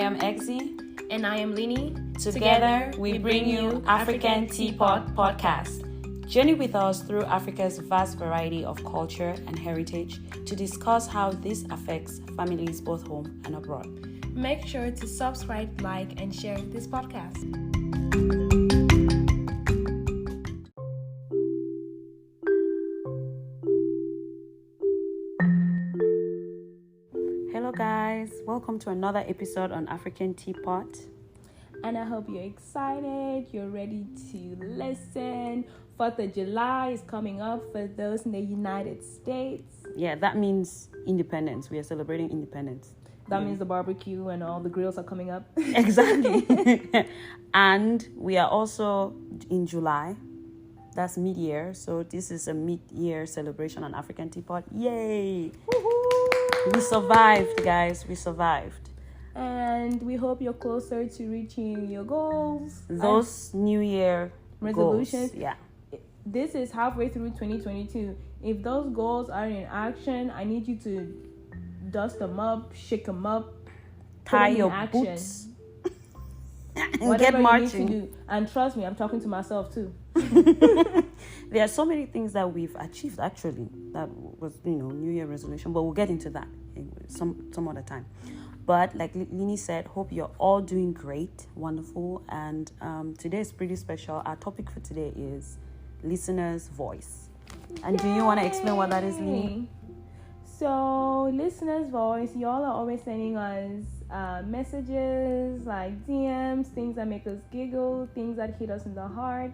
am Exie. And I am Lini. Together, we bring you African Teapot Podcast. Journey with us through Africa's vast variety of culture and heritage to discuss how this affects families both home and abroad. Make sure to subscribe, like, and share this podcast. Hello guys, welcome to another episode on African Teapot. And I hope you're excited, you're ready to listen. 4th of July is coming up for those in the United States. Yeah, that means independence. We are celebrating independence. That means the barbecue and all the grills are coming up. Exactly. And we are also in July. That's mid-year. So this is a mid-year celebration on African Teapot. Yay! Woohoo! We survived, guys. We survived. And we hope you're closer to reaching your goals. Those New Year resolutions. Goals. Yeah. This is halfway through 2022. If those goals are in action, I need you to dust them up, shake them up, tie your boots, and whatever get marching. You need to do. And trust me, I'm talking to myself too. There are so many things that we've achieved actually. That was, New Year resolution, but we'll get into that some other time. But like Lini said, hope you're all doing great, wonderful. And today is pretty special. Our topic for today is listener's voice. And Yay! Do you want to explain what that is, Lini? So, listener's voice, y'all are always sending us messages like DMs, things that make us giggle, things that hit us in the heart,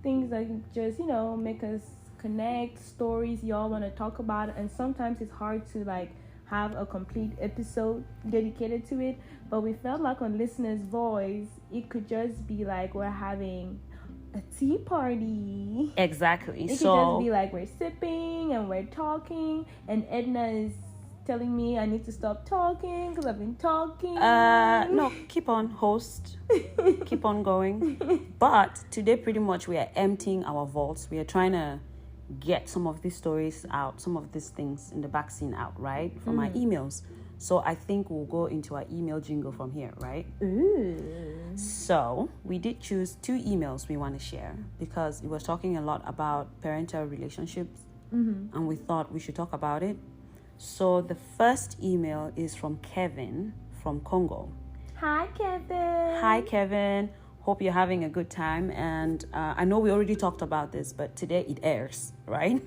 things that just, make us connect, stories y'all want to talk about. And sometimes it's hard to have a complete episode dedicated to it, but we felt like on listener's voice it could just be like we're having a tea party. Exactly. It could just be like we're sipping and we're talking, and Edna is telling me I need to stop talking because I've been talking. No, keep on, host. Keep on going. But today pretty much we are emptying our vaults. We are trying to get some of these stories out, some of these things in the back scene out, right? From our emails. So I think we'll go into our email jingle from here, right? Ooh. So we did choose 2 emails we want to share because it was talking a lot about parental relationships, and we thought we should talk about it. So the first email is from Kevin from Congo. Hi, Kevin. Hi, Kevin. Hope you're having a good time. And I know we already talked about this, but today it airs, right?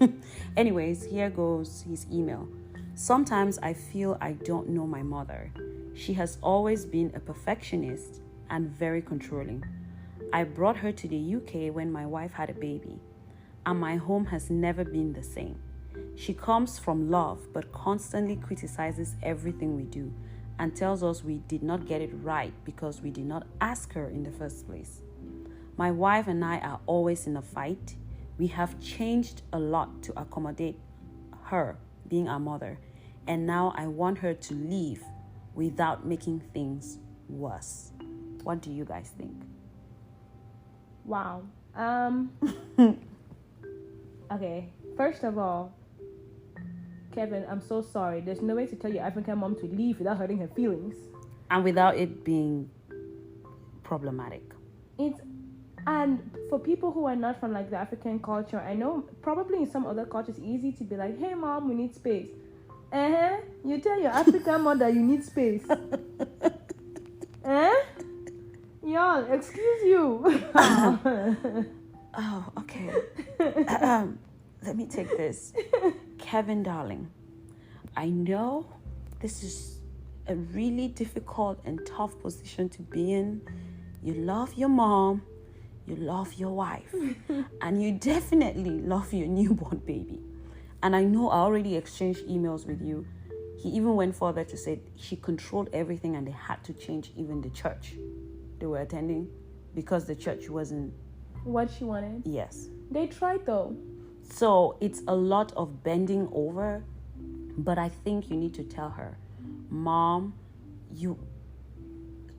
Anyways, here goes his email. Sometimes I feel I don't know my mother. She has always been a perfectionist and very controlling. I brought her to the UK when my wife had a baby, and my home has never been the same. She comes from love, but constantly criticizes everything we do and tells us we did not get it right because we did not ask her in the first place. My wife and I are always in a fight. We have changed a lot to accommodate her being our mother, and now I want her to leave without making things worse. What do you guys think? Wow. Okay, first of all, Kevin, I'm so sorry. There's no way to tell your African mom to leave without hurting her feelings. And without it being problematic. And for people who are not from the African culture, I know probably in some other cultures it's easy to be like, hey mom, we need space. You tell your African mother you need space. Y'all, excuse you. Oh, okay. Let me take this. Kevin, darling, I know this is a really difficult and tough position to be in. You love your mom, you love your wife, and you definitely love your newborn baby. And I know I already exchanged emails with you. He even went further to say she controlled everything and they had to change even the church they were attending because the church wasn't what she wanted. Yes. They tried though. So it's a lot of bending over, but I think you need to tell her, Mom,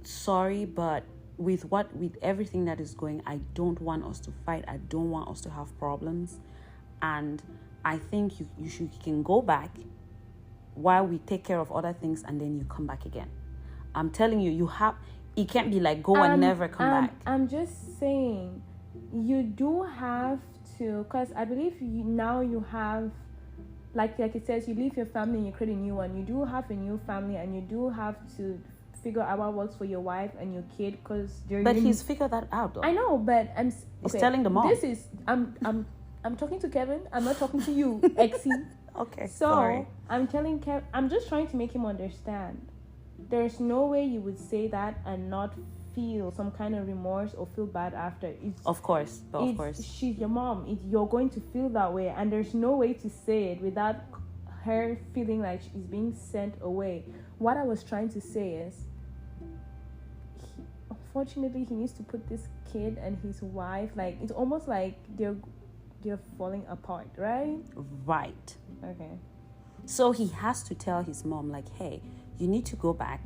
sorry, but with everything that is going, I don't want us to fight. I don't want us to have problems. And I think you can go back while we take care of other things and then you come back again. I'm telling you, it can't be like go and never come back. I'm just saying, you do have to, because I believe now you have, like it says, you leave your family and you create a new one. You do have a new family, and you do have to figure out what works for your wife and your kid, because But he's figured that out, though. I know, but He's telling the mom. This is I'm talking to Kevin. I'm not talking to you, Exie. Okay. So sorry. I'm telling Kevin. I'm just trying to make him understand. There's no way you would say that and not feel some kind of remorse or feel bad after. Of course. She's your mom. You're going to feel that way, and there's no way to say it without her feeling like she's being sent away. What I was trying to say is, unfortunately, he needs to put this kid and his wife, like, it's almost like they're falling apart, right? Right. Okay. So he has to tell his mom, like, hey, you need to go back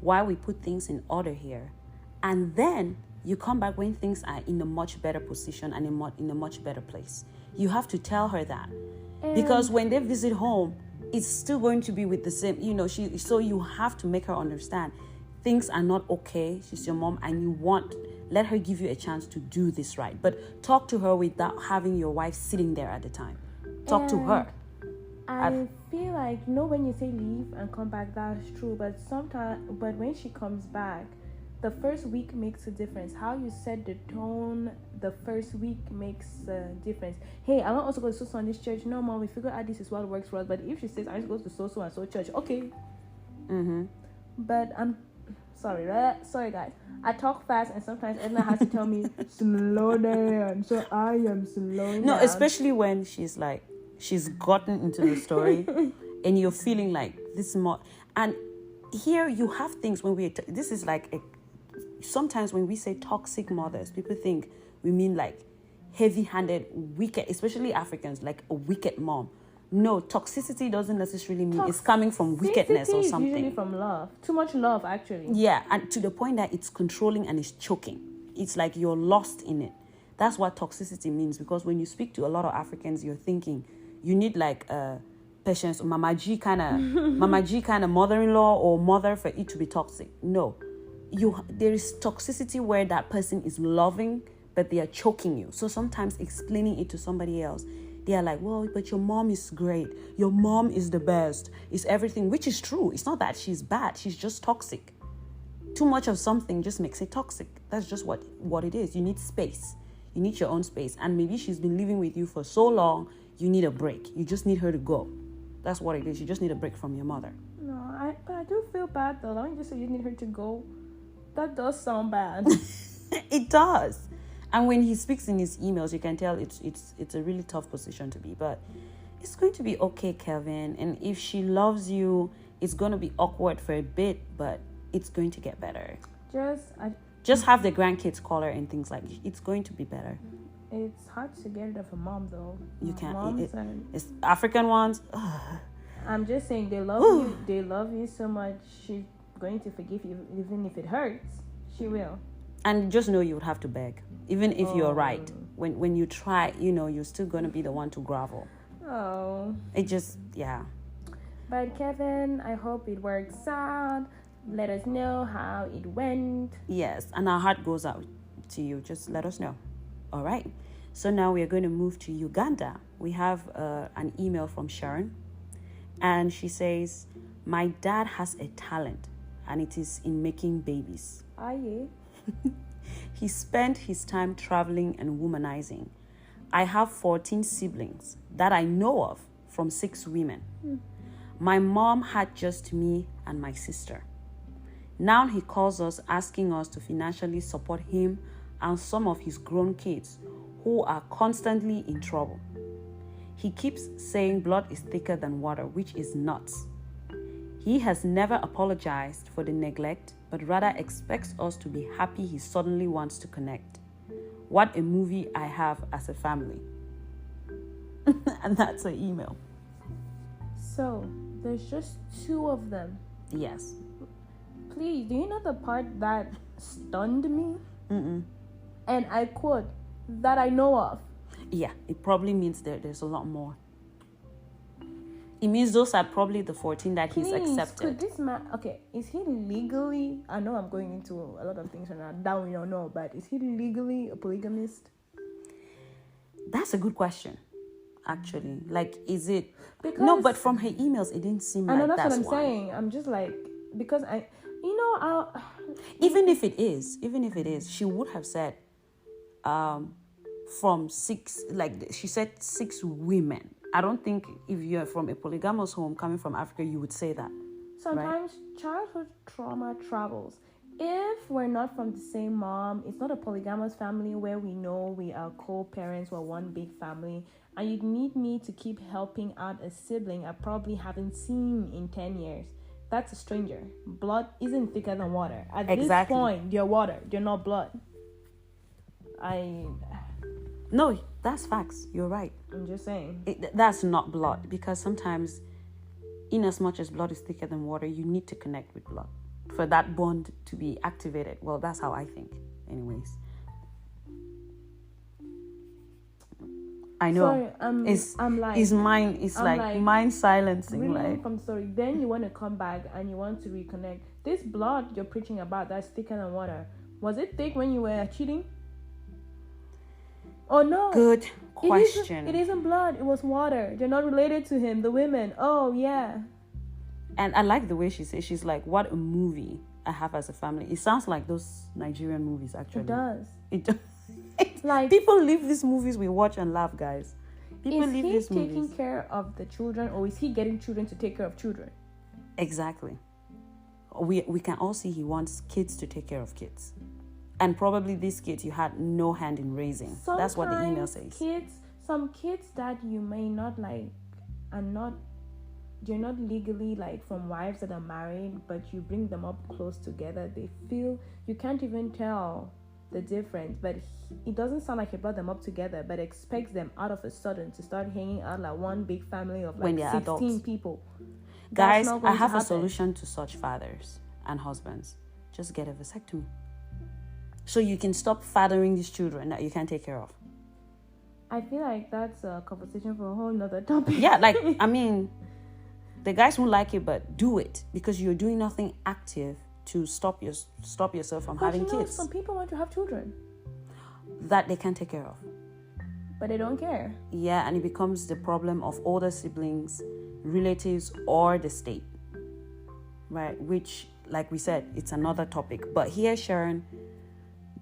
while we put things in order here. And then you come back when things are in a much better position and in a much better place. You have to tell her that. Because when they visit home, it's still going to be with the same, so you have to make her understand things are not okay. She's your mom, and let her give you a chance to do this right. But talk to her without having your wife sitting there at the time. Talk to her. I feel like, when you say leave and come back, that's true. But when she comes back, the first week makes a difference. How you set the tone the first week makes a difference. Hey, I want to also go to so on this church. No, mom, we figured out this is what works for us. But if she says I just go to so and so church, okay. But I'm sorry, right? Sorry, guys. I talk fast, and sometimes Edna has to tell me slow down. So I am slowing down. No, especially when she's gotten into the story, and you're feeling like this more. And here you have things when this is like sometimes when we say toxic mothers, people think we mean like heavy-handed, wicked, especially Africans, like a wicked mom. No, toxicity doesn't necessarily mean it's coming from wickedness or something. Usually from love. Too much love, actually. Yeah, and to the point that it's controlling and it's choking. It's like you're lost in it. That's what toxicity means, because when you speak to a lot of Africans, you're thinking you need like patience, Mama G kind of mother-in-law or mother for it to be toxic. No, there is toxicity where that person is loving, but they are choking you. So sometimes explaining it to somebody else, they are like, well, but your mom is great. Your mom is the best. It's everything, which is true. It's not that she's bad. She's just toxic. Too much of something just makes it toxic. That's just what it is. You need space. You need your own space. And maybe she's been living with you for so long, you need a break. You just need her to go. That's what it is. You just need a break from your mother. No, but I do feel bad, though. Don't you just say you need her to go? That does sound bad. It does. And when he speaks in his emails, you can tell it's a really tough position to be. But it's going to be okay, Kevin. And if she loves you, it's going to be awkward for a bit, but it's going to get better. Just have the grandkids call her and things like that. It's going to be better. It's hard to get rid of a mom, though. You can't. It's African ones. I'm just saying, they love you. They love you so much. She's going to forgive you, even if it hurts. She will. And just know you would have to beg, even if you're right. When you try, you're still going to be the one to grovel. Oh. It just, yeah. But Kevin, I hope it works out. Let us know how it went. Yes, and our heart goes out to you. Just let us know. All right. So now we are going to move to Uganda. We have an email from Sharon. And she says, my dad has a talent, and it is in making babies. Yeah. He spent his time traveling and womanizing. I have 14 siblings that I know of from 6 women. My mom had just me and my sister. Now he calls us asking us to financially support him and some of his grown kids who are constantly in trouble. He keeps saying blood is thicker than water, which is nuts. He has never apologized for the neglect, but rather expects us to be happy he suddenly wants to connect. What a movie I have as a family. And that's her email. So, there's just 2 of them. Yes. Please, do you know the part that stunned me? Mm-mm. And I quote, that I know of. Yeah, it probably means there's a lot more. It means those are probably the 14 that he's Please, accepted. could this man... Okay, is he legally... I know I'm going into a lot of things right now. That we don't know. But is he legally a polygamist? That's a good question, actually. Like, is it... Because... No, but from her emails, it didn't seem I know, like that's what I'm why. saying. I'm just like... Because I... You know, I'll... Even if it is, she would have said from 6, like she said 6 women. I don't think if you're from a polygamous home coming from Africa, you would say that. Sometimes childhood trauma travels. If we're not from the same mom, it's not a polygamous family where we know we are co-parents, we're one big family, and you'd need me to keep helping out a sibling I probably haven't seen in 10 years. That's a stranger. Blood isn't thicker than water. At this point, you're water. You're not blood. No, that's facts. You're right. I'm just saying. That's not blood, because sometimes, in as much as blood is thicker than water, you need to connect with blood for that bond to be activated. Well, that's how I think, anyways. I know. Sorry, it's like mind silencing. Really from story. Then you want to come back and you want to reconnect. This blood you're preaching about that's thicker than water. Was it thick when you were cheating? Oh no. Good question. It isn't blood. It was water. You're not related to him. The women. Oh yeah. And I like the way she says. She's like, "What a movie I have as a family." It sounds like those Nigerian movies. Actually, it does. It does. Like people leave these movies we watch and laugh, guys. People leave these movies. Is he taking care of the children, or is he getting children to take care of children? Exactly. We can all see he wants kids to take care of kids, and probably these kids you had no hand in raising. Sometimes that's what the email says. Some kids that you may not like, you're not legally like from wives that are married, but you bring them up close together. They feel you can't even tell the difference, but it doesn't sound like he brought them up together, but expects them out of a sudden to start hanging out like one big family of like 16 adults. People. Guys, I have a solution to such fathers and husbands. Just get a vasectomy, so you can stop fathering these children that you can't take care of. I feel like that's a conversation for a whole nother topic. Yeah, like I mean, the guys won't like it, but do it, because you're doing nothing active to stop yourself from having kids. Some people want to have children that they can't take care of, but they don't care. Yeah, and it becomes the problem of older siblings, relatives, or the state, right? Which, like we said, it's another topic. But here, Sharon,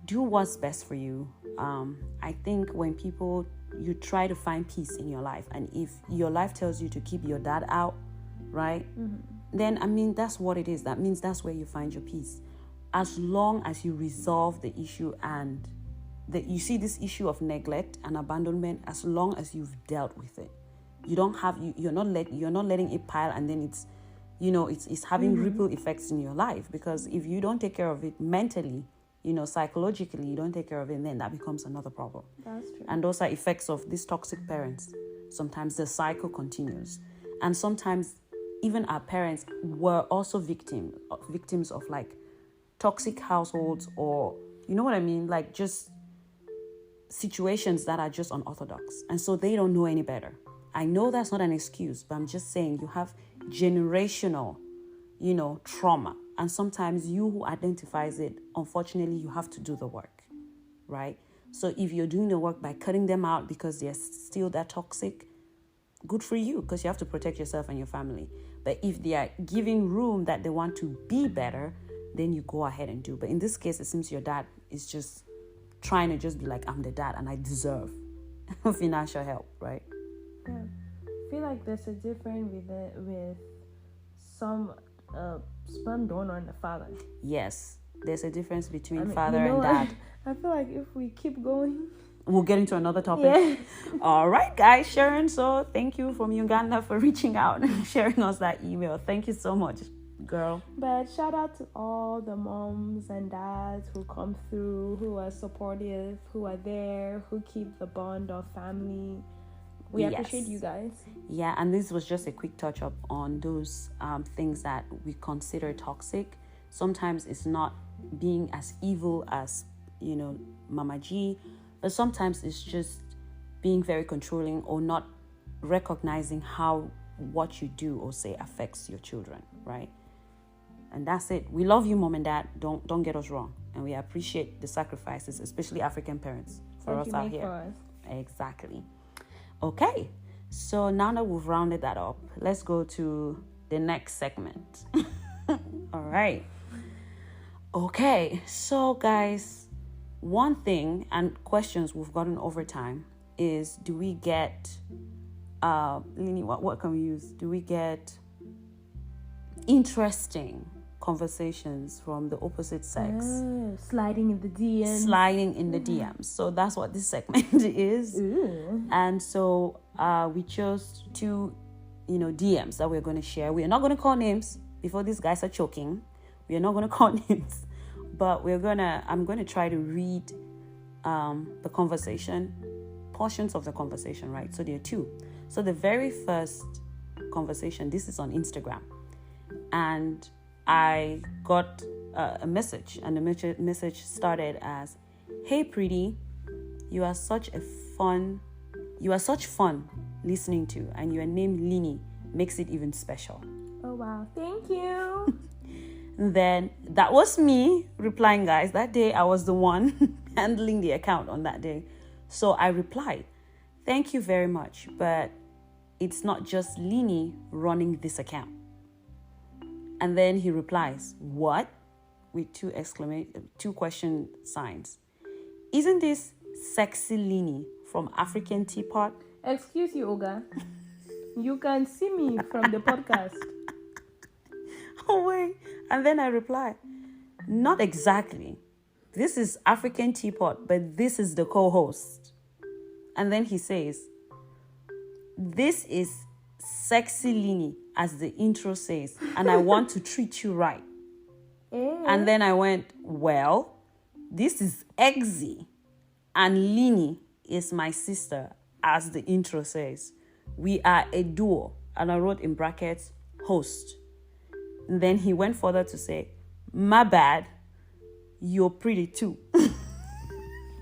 do what's best for you. I think when you try to find peace in your life, and if your life tells you to keep your dad out, right? Mm-hmm. Then, I mean, that's what it is. That means that's where you find your peace. As long as you resolve the issue and you see this issue of neglect and abandonment, as long as you've dealt with it, you're not letting it pile, and then it's having ripple effects in your life. Because if you don't take care of it mentally, psychologically, you don't take care of it, and then that becomes another problem. That's true. And those are effects of these toxic parents. Sometimes the cycle continues, and sometimes even our parents were also victims of like toxic households, or you know what I mean, like just situations that are just unorthodox, and so they don't know any better. I know that's not an excuse, but I'm just saying you have generational, trauma, and sometimes you who identifies it, unfortunately, you have to do the work, right? So if you're doing the work by cutting them out because they're still that toxic, good for you, because you have to protect yourself and your family. But if they are giving room that they want to be better, then you go ahead and do. But in this case, it seems your dad is just trying to just be like, I'm the dad and I deserve financial help, right? Yeah. I feel like there's a difference with some sperm donor and the father. Yes, there's a difference between father and dad. I feel like if we keep going, we'll get into another topic. Yeah. All right, guys, Sharon. So thank you from Uganda for reaching out and sharing us that email. Thank you so much, girl. But shout out to all the moms and dads who come through, who are supportive, who are there, who keep the bond of family. We appreciate you guys. Yeah, and this was just a quick touch up on those things that we consider toxic. Sometimes it's not being as evil as, Mama G, but sometimes it's just being very controlling or not recognizing how what you do or say affects your children, right? And that's it. We love you, mom and dad. Don't get us wrong. And we appreciate the sacrifices, especially African parents, for us out here. Exactly. Okay. So now that we've rounded that up, let's go to the next segment. All right. Okay. So guys, one thing and questions we've gotten over time is, do we get Lini, what can we use? Do we get interesting conversations from the opposite sex? Sliding in the DMs. So that's what this segment is. Ooh. And so we chose 2 DMs that we're going to share. We are not going to call names before these guys are choking. We are not going to call names, but I'm going to try to read the conversation, portions of the conversation, right? So there are 2. So the very first conversation, this is on Instagram, and I got a message, and the message started as, "Hey pretty, you are such fun listening to, and your name Lini makes it even special." Oh wow, thank you. Then that was me replying, guys. That day I was the one handling the account on that day. So I replied, "Thank you very much, but it's not just Lini running this account." And then he replies, "What?" with 2 question signs. "Isn't this sexy Lini from African Teapot?" Excuse you, Oga. You can see me from the podcast. Oh, wait. And then I reply, "Not exactly. This is African Teapot, but this is the co-host." And then he says, "This is sexy Lini, as the intro says, and I want to treat you right." And then I went, "Well, this is Exy, and Lini is my sister, as the intro says. We are a duo." And I wrote in brackets, "host." And then he went further to say, "My bad, you're pretty too."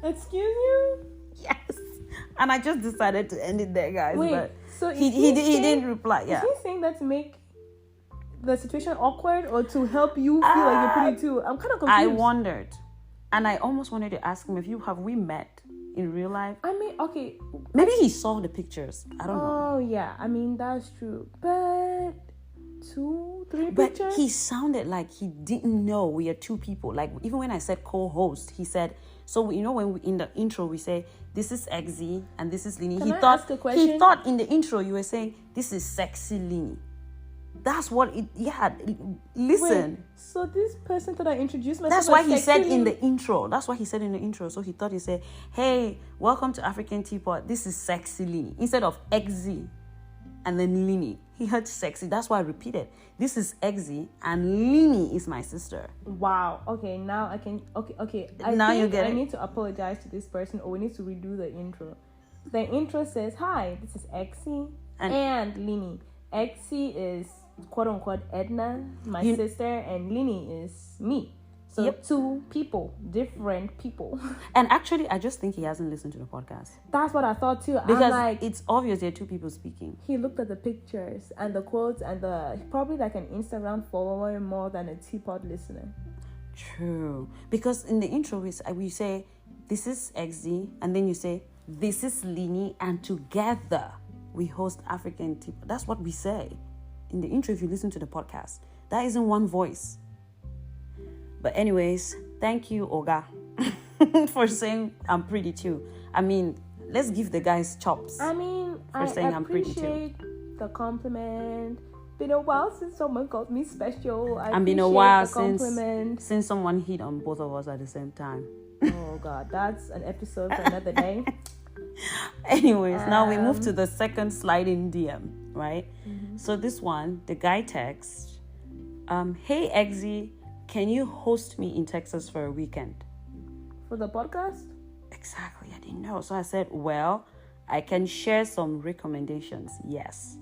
Excuse you? Yes. And I just decided to end it there, guys. Wait, but so he didn't reply. Yeah. Is he saying that to make the situation awkward or to help you feel like you're pretty too? I'm kind of confused. I wondered. And I almost wanted to ask him, have we met in real life? I mean, okay. Maybe he saw the pictures. I don't know. Oh, yeah. I mean, that's true. But 2, 3 But pictures? he sounded like he didn't know we are 2 people. Like, even when I said co-host, he said, so, when in the intro we say, "This is Exy and this is Lini." Can I ask a question? He thought in the intro you were saying, "This is sexy Lini." That's what it, yeah, listen. Wait, so this person thought I introduced myself. That's why he said in the intro. That's what he said in the intro. So he thought he said, "Hey, welcome to African Teapot. This is sexy Lini." Instead of Exy and then Lini. He heard sexy. That's why I repeated. "This is Exy and Lini is my sister." Wow. Okay, now I can. Okay. Now you get it. I need to apologize to this person, or we need to redo the intro. The intro says, "Hi, this is Exy and Lini." Exy is quote unquote Edna, my sister, and Lini is me. So 2 people, different people. And actually, I just think he hasn't listened to the podcast. That's what I thought too. Because I'm like, it's obvious there are 2 people speaking. He looked at the pictures and the quotes and probably like an Instagram follower more than a Teapot listener. True. Because in the intro, we say, "This is Exy," and then you say, "This is Lini," and together we host African Teapot. That's what we say in the intro if you listen to the podcast. That isn't one voice. But anyways, thank you, Oga, for saying I'm pretty too. I mean, let's give the guys chops. I mean, for saying I'm pretty too. Appreciate the compliment. Been a while since someone called me special. And been a while since someone hit on both of us at the same time. Oh God, that's an episode for another day. Anyways, now we move to the second sliding DM, right? Mm-hmm. So this one, the guy texts, "Hey Exy, can you host me in Texas for a weekend?" For the podcast? Exactly, I didn't know. So I said, "Well, I can share some recommendations, yes."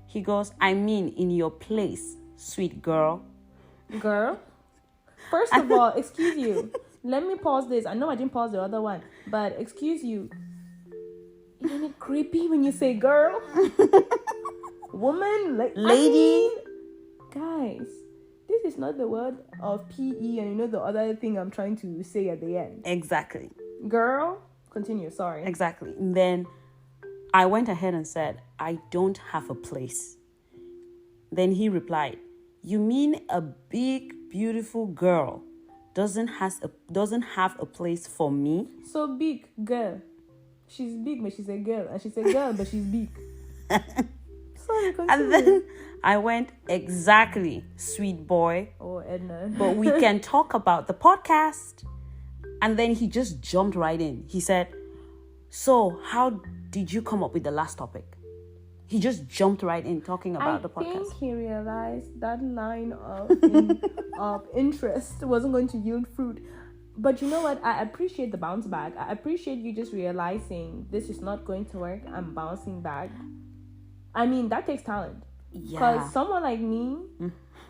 He goes, "I mean, in your place, sweet girl." Girl? First of all, excuse you. Let me pause this. I know I didn't pause the other one, but excuse you. Isn't it creepy when you say girl? woman, lady. Guys, this is not the word of PE, and the other thing I'm trying to say at the end. Exactly. Girl, continue. Sorry. Exactly. And then I went ahead and said, I don't have a place. Then he replied, you mean a big, beautiful girl doesn't have a place for me? So big, girl. She's big, but she's a girl. And she's a girl, but she's big. Sorry, continue. And then I went, exactly, sweet boy. Oh, Edna. But we can talk about the podcast. And then he just jumped right in. He said, so how did you come up with the last topic? He just jumped right in talking about the podcast. I think he realized that line of interest wasn't going to yield fruit. But you know what? I appreciate the bounce back. I appreciate you just realizing this is not going to work and bouncing back. I mean, that takes talent. Yeah. Because someone like me,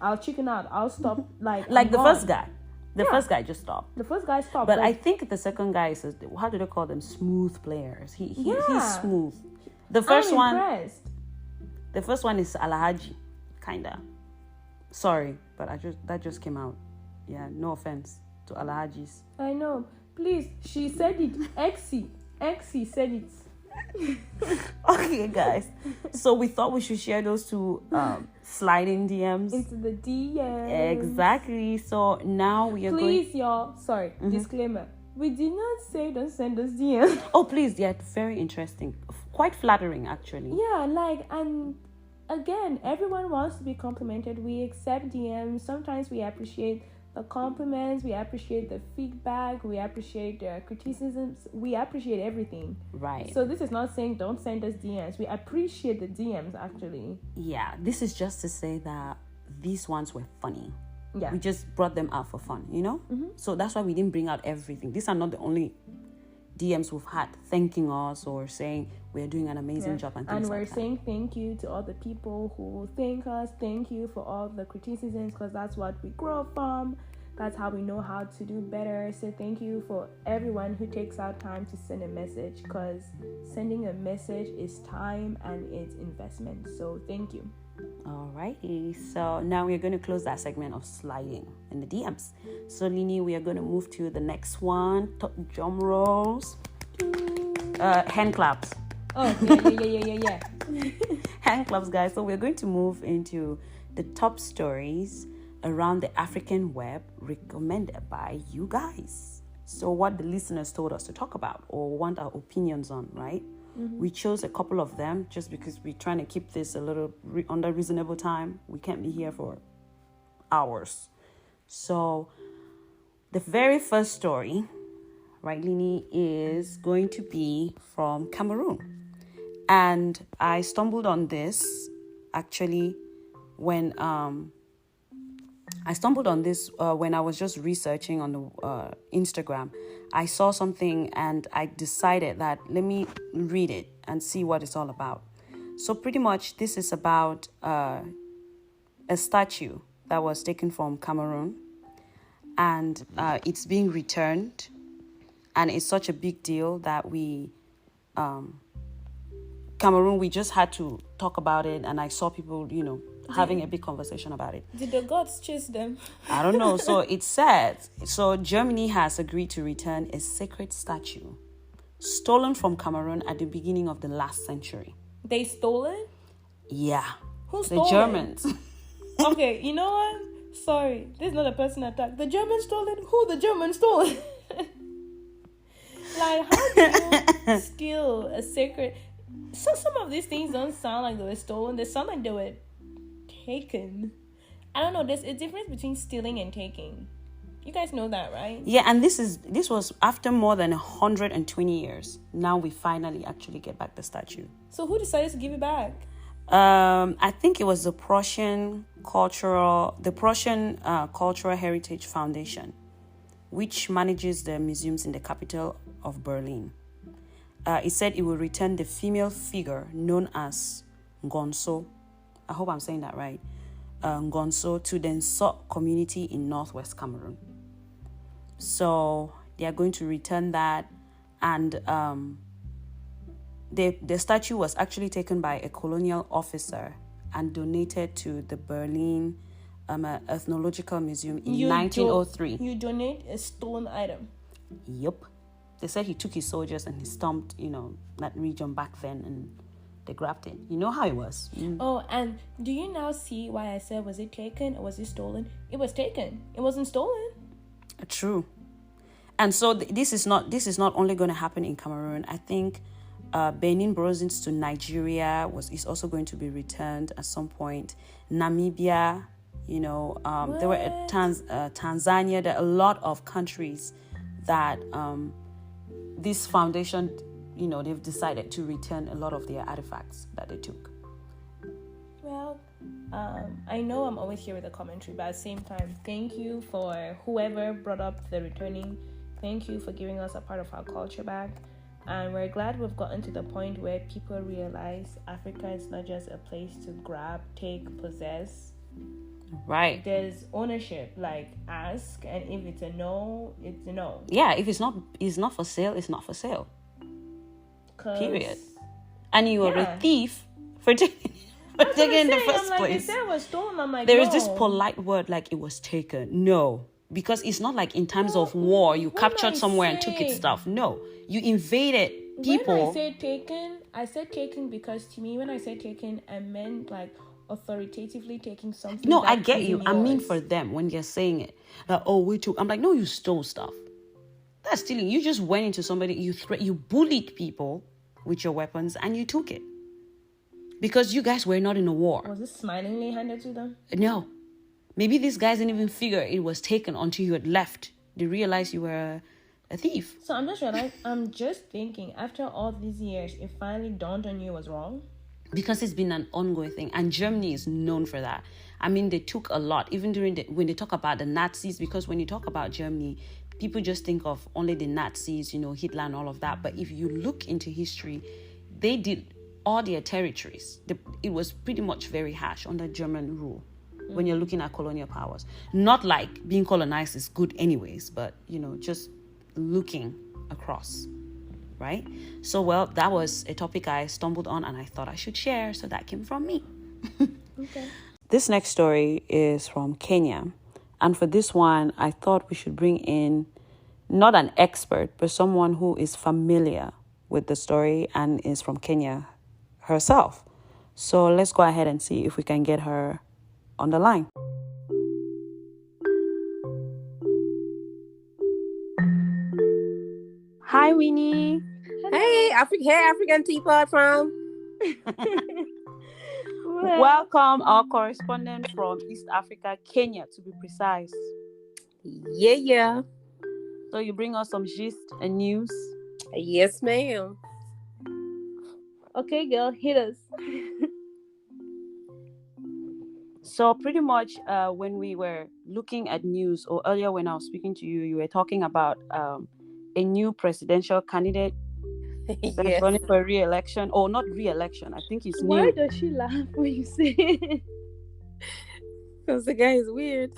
I'll chicken out. I'll stop. Like the first guy. The first guy just stopped. The first guy stopped. But I think the second guy is, how do they call them? Smooth players. He's smooth. The first one is Alhaji, kinda. Sorry, but that just came out. Yeah, no offense to Alhajis. I know. Please, she said it. Exy said it. Okay, guys. So we thought we should share those two sliding DMs into the DMs. Exactly. So now we are Please, y'all. Sorry. Disclaimer. We did not say don't send us DMs. Oh, please. They're very interesting. Quite flattering, actually. Yeah, and again, everyone wants to be complimented. We accept DMs. Sometimes we appreciate the compliments, we appreciate the feedback, we appreciate the criticisms, we appreciate everything. Right. So this is not saying don't send us DMs. We appreciate the DMs, actually. Yeah, this is just to say that these ones were funny. Yeah. We just brought them out for fun, So that's why we didn't bring out everything. These are not the only DMs we've had thanking us or saying we're doing an amazing job and things and we're like that. saying thank you to all the people who thank us. Thank you for all the criticisms, because that's what we grow from. That's how we know how to do better. So thank you for everyone who takes out time to send a message, because sending a message is time and it's investment. So thank you. Alrighty, so now we're going to close that segment of sliding in the DMs. So Lini, we are going to move to the next one. Drum rolls. Hand claps. Oh, yeah. Hand claps, guys. So we're going to move into the top stories around the African web recommended by you guys. So what the listeners told us to talk about or want our opinions on, right? We chose a couple of them just because we're trying to keep this a little under reasonable time. We can't be here for hours. So the very first story, right, Lini, is going to be from Cameroon. And I stumbled on this actually when when I was just researching on the Instagram. I saw something and I decided that let me read it and see what it's all about. So pretty much this is about a statue that was taken from Cameroon, and it's being returned, and it's such a big deal that Cameroon, we just had to talk about it, and I saw people, having a big conversation about it. Did the gods chase them? I don't know. So it says, Germany has agreed to return a sacred statue stolen from Cameroon at the beginning of the last century. They stole it? Yeah. Who stole it? The Germans. Okay, you know what? Sorry, this is not a personal attack. The Germans stole it? Who the Germans stole it? Like, how do you steal a sacred... So some of these things don't sound like they were stolen. They sound like they were taken. I don't know. There's a difference between stealing and taking. You guys know that, right? Yeah, and this was after more than 120 years. Now we finally actually get back the statue. So who decided to give it back? I think it was the Prussian Cultural Heritage Foundation, which manages the museums in the capital of Berlin. It said it will return the female figure known as Ngonso. I hope I'm saying that right. Ngonso to the Nsot community in northwest Cameroon. So they are going to return that, and the statue was actually taken by a colonial officer and donated to the Berlin Ethnological Museum in 1903. You donate a stolen item. Yup. They said he took his soldiers and he stomped, that region back then, and they grabbed it. You know how it was. Oh, and do you now see why I said, was it taken or was it stolen? It was taken. It wasn't stolen. True. And so this is not only going to happen in Cameroon. I think Benin Bronzes to Nigeria is also going to be returned at some point. Namibia, there were Tanzania. There are a lot of countries that this foundation, they've decided to return a lot of their artifacts that they took. Well, I know I'm always here with a commentary, but at the same time, thank you for whoever brought up the returning. Thank you for giving us a part of our culture back. And we're glad we've gotten to the point where people realize Africa is not just a place to grab, take, possess. Right. There's ownership. Like, ask, and if it's a no, it's a no. Yeah, if it's not for sale, it's not for sale. Period. And you are a thief for taking in the first place. They said it was stolen. I'm like, there is this polite word like it was taken. No. Because it's not like in times of war, you captured somewhere and took its stuff. No. You invaded people. When I said taken because to me, when I said taken, I meant like authoritatively taking something. No, I get you. I mean for them when they're saying it. Like, we took. I'm like, no, you stole stuff. That's stealing. You just went into somebody, you bullied people with your weapons and you took it. Because you guys were not in a war. Was it smilingly handed to them? No. Maybe these guys didn't even figure it was taken until you had left. They realized you were a thief. So I'm just thinking, after all these years, it finally dawned on you it was wrong? Because it's been an ongoing thing. And Germany is known for that. I mean, they took a lot. Even when they talk about the Nazis, because when you talk about Germany, people just think of only the Nazis, Hitler and all of that. But if you look into history, they did all their territories. It was pretty much very harsh under German rule. When you're looking at colonial powers. Not like being colonized is good anyways, but, just looking across, right? So, well, that was a topic I stumbled on and I thought I should share, so that came from me. Okay. This next story is from Kenya. And for this one, I thought we should bring in not an expert, but someone who is familiar with the story and is from Kenya herself. So let's go ahead and see if we can get her on the line. Hi, Winnie. Hey, African Teapot from. Welcome, our correspondent from East Africa, Kenya, to be precise. Yeah. So you bring us some gist and news? Yes, ma'am. Okay, girl, hit us. So pretty much when we were looking at news, or earlier when I was speaking to you, you were talking about a new presidential candidate that's running for re-election. Or not re-election, I think he's new. Why does she laugh when you say it? Because the guy is weird.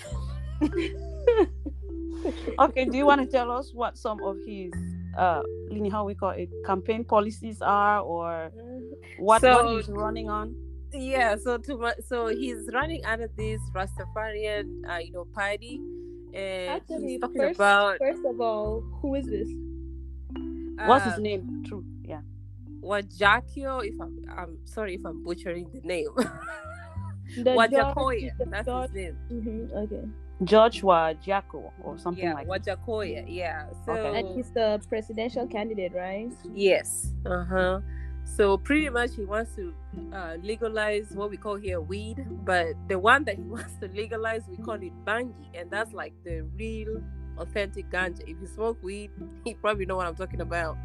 Okay, do you want to tell us what some of his, how we call it, campaign policies are, or what he's running on? Yeah, so he's running under this Rastafarian, party, and actually, he's talking about. First of all, who is this? What's his name? True, yeah. Wajakio, I'm sorry if I'm butchering the name. Wajakoya, that's his name. Mm-hmm, okay. George Wajakoya or something like that. Wajakoya, yeah. So, okay. And he's the presidential candidate, right? Yes. So pretty much he wants to legalize what we call here weed, but the one that he wants to legalize, we call it bangi, and that's like the real authentic ganja. If you smoke weed, you probably know what I'm talking about.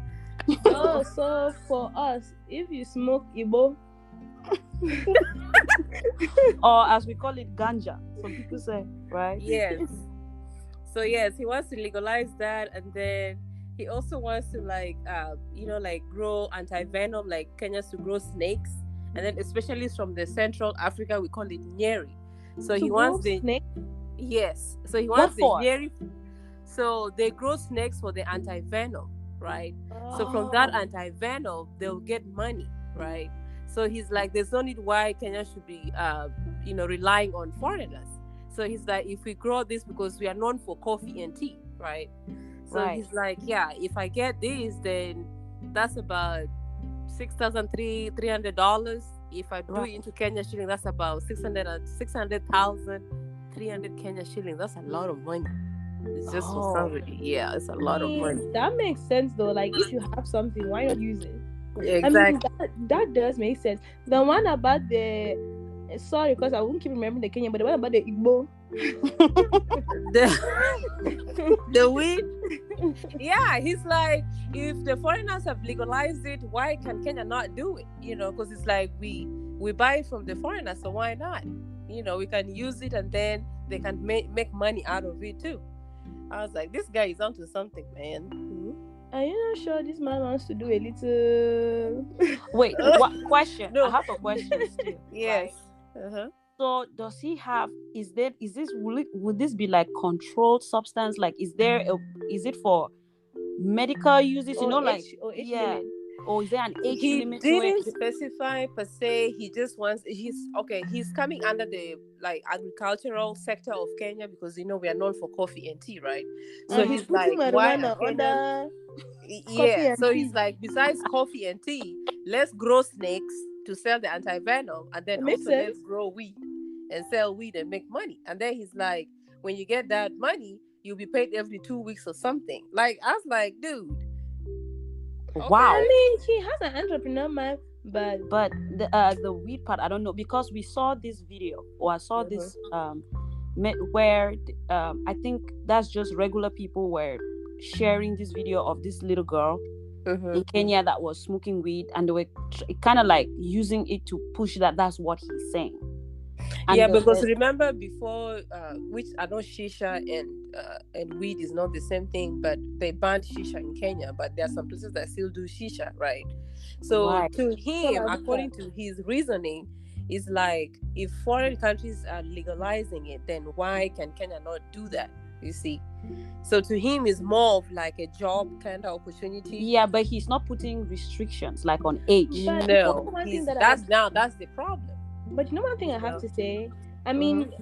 Oh, so for us, if you smoke Igbo, or as we call it, ganja, some people say, right? Yes. So yes, he wants to legalize that, and then he also wants to grow anti-venom, like Kenyans to grow snakes, and then especially from the Central Africa, we call it nyeri. So he wants the snake. Yes. So he wants the nyeri. So they grow snakes for the anti-venom, right? So from that anti-venom, they'll get money, right? So he's like, there's no need why Kenya should be, relying on foreigners. So he's like, if we grow this, because we are known for coffee and tea, right? So he's like, yeah, if I get this, then that's about $6,300. If I do it into Kenya shilling, that's about 600,000, 300 Kenya shillings. That's a lot of money. It's just for somebody. Yeah, it's a lot of money. That makes sense though. Like, if you have something, why not use it? Exactly. I mean, that does make sense. The one about sorry, because I won't keep remembering the Kenyan, but the one about the Igbo. the weed. Yeah, he's like, if the foreigners have legalized it, why can Kenya not do it? Because it's like we buy it from the foreigners, so why not? We can use it, and then they can make money out of it too. I was like, this guy is onto something, man. Are you not sure this man wants to do a little? Wait, what question? No. I have a question still. Yes. Right? So does he have? Would this be like controlled substance? Like, is it for medical uses? Limit. Or is there an age He limit to didn't it? specify per se. He just wants. He's coming under the agricultural sector of Kenya, because we are known for coffee and tea, right? So he's he's like, putting why? under Yeah. So tea. he's like, besides coffee and tea, let's grow snakes to sell the anti-venom, and then also let's grow weed and sell weed and make money. And then he's like, when you get that money, you'll be paid every 2 weeks or something. Like, I was like, dude. Okay. Wow. I mean, he has an entrepreneur mind, but the weed part, I don't know, because we saw this video, or I saw this where I think that's just regular people were sharing this video of this little girl in Kenya that was smoking weed, and they were kind of like using it to push that's what he's saying. And because remember before, which I know shisha and weed is not the same thing, but they banned shisha in Kenya, but there are some places that still do shisha, right? So to him, according to his reasoning, is like, if foreign countries are legalizing it, then why can Kenya not do that? You see? So to him, it's more of like a job kind of opportunity. Yeah, but he's not putting restrictions like on age. But no, that's the problem. But you know one thing I have to say? I mean,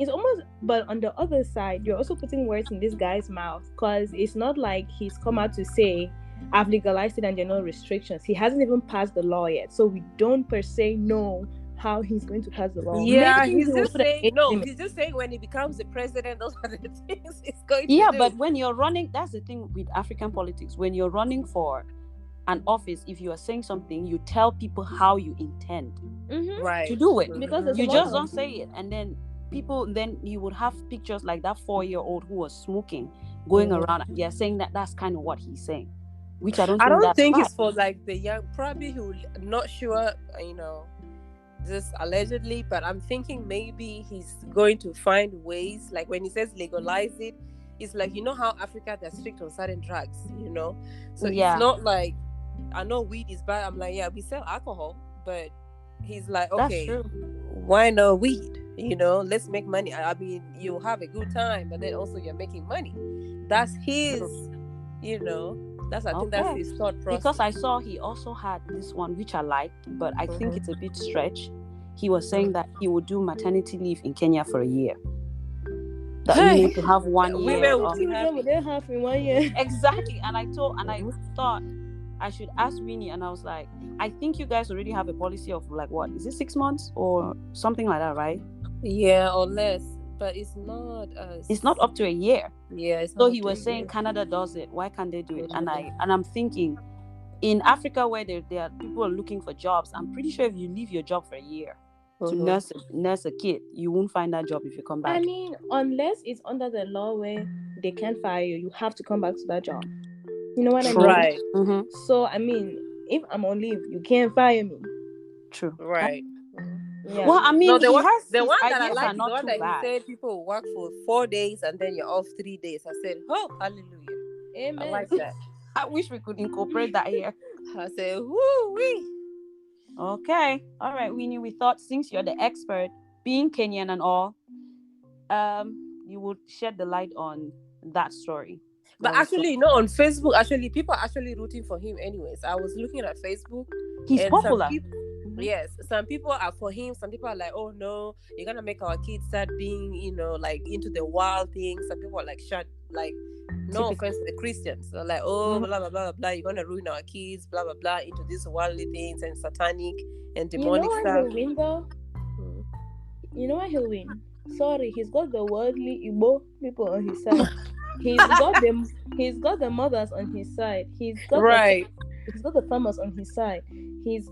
it's almost, but on the other side, you're also putting words in this guy's mouth, because it's not like he's come out to say, I've legalized it and there are no restrictions. He hasn't even passed the law yet. So we don't per se know how he's going to pass the law. Yeah, he's just saying when he becomes the president, those are the things he's going to do. Yeah, but when you're running, that's the thing with African politics. When you're running for an office, if you are saying something, you tell people how you intend to do it, because you just don't say it, and then you would have pictures like that 4-year-old who was smoking going around, and they're saying that's kind of what he's saying, which I don't think it's for like the young, probably who not sure, just allegedly, but I'm thinking maybe he's going to find ways, like when he says legalize it, it's like, how Africa, they're strict on certain drugs, so it's not like, I know weed is bad, I'm like, yeah, we sell alcohol, but he's like, okay, why not weed? Let's make money. I mean, you'll have a good time, but then also you're making money. That's his, I think that's his thought process. Because I saw he also had this one which I liked, but I think it's a bit stretch. He was saying that he would do maternity leave in Kenya for a year. That we need to have 1 year. Women they have in 1 year. Exactly. And I thought I should ask Winnie, and I was like, I think you guys already have a policy of like, what is it, 6 months or something like that, right? Yeah, or less, but it's not. It's not up to a year. Yeah. So he was saying Canada does it. Why can't they do it? And I'm thinking, in Africa where there are people are looking for jobs, I'm pretty sure if you leave your job for a year to nurse a kid, you won't find that job if you come back. I mean, unless it's under the law where they can't fire you, you have to come back to that job. You know what I mean? Right. So, I mean, if I'm on leave, you can't fire me. True. Right. Yeah. Well, I mean, the one that I like is the one that bad. he said people work for 4 days and then you're off 3 days. I said, oh, hallelujah. Amen. I like that. I wish we could incorporate that here. I said, woo-wee. Okay. All right, Winnie, we thought since you're the expert, being Kenyan and all, you would shed the light on that story. But actually, on Facebook, people are actually rooting for him anyways. I was looking at Facebook. He's popular. Yes, some people are for him. Some people are like, oh no, you're gonna make our kids start being, like into the wild things. Some people are like, shut, like, no offense to the Christians. They're like, oh, blah blah blah blah. You're gonna ruin our kids, blah blah blah, into these worldly things and satanic and demonic You know stuff. why he'll win though? Mm. You know why he'll win? Sorry, he's got the worldly Igbo people on his side. He's got the mothers on his side. He's got the farmers on his side. He is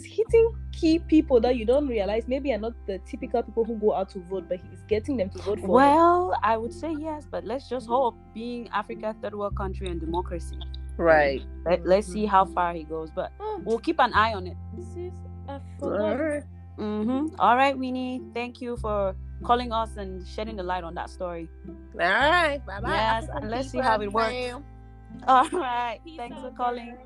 hitting key people that you don't realize maybe are not the typical people who go out to vote, but he's getting them to vote for him. Well, I would say yes, but let's just hope, being Africa, third world country and democracy. Right. Let's see how far he goes, but we'll keep an eye on it. Sis, I forgot. All right, Winnie, thank you for calling us and shedding the light on that story. All right. Bye bye. Yes, and let's see how it works. All right. Thanks for calling.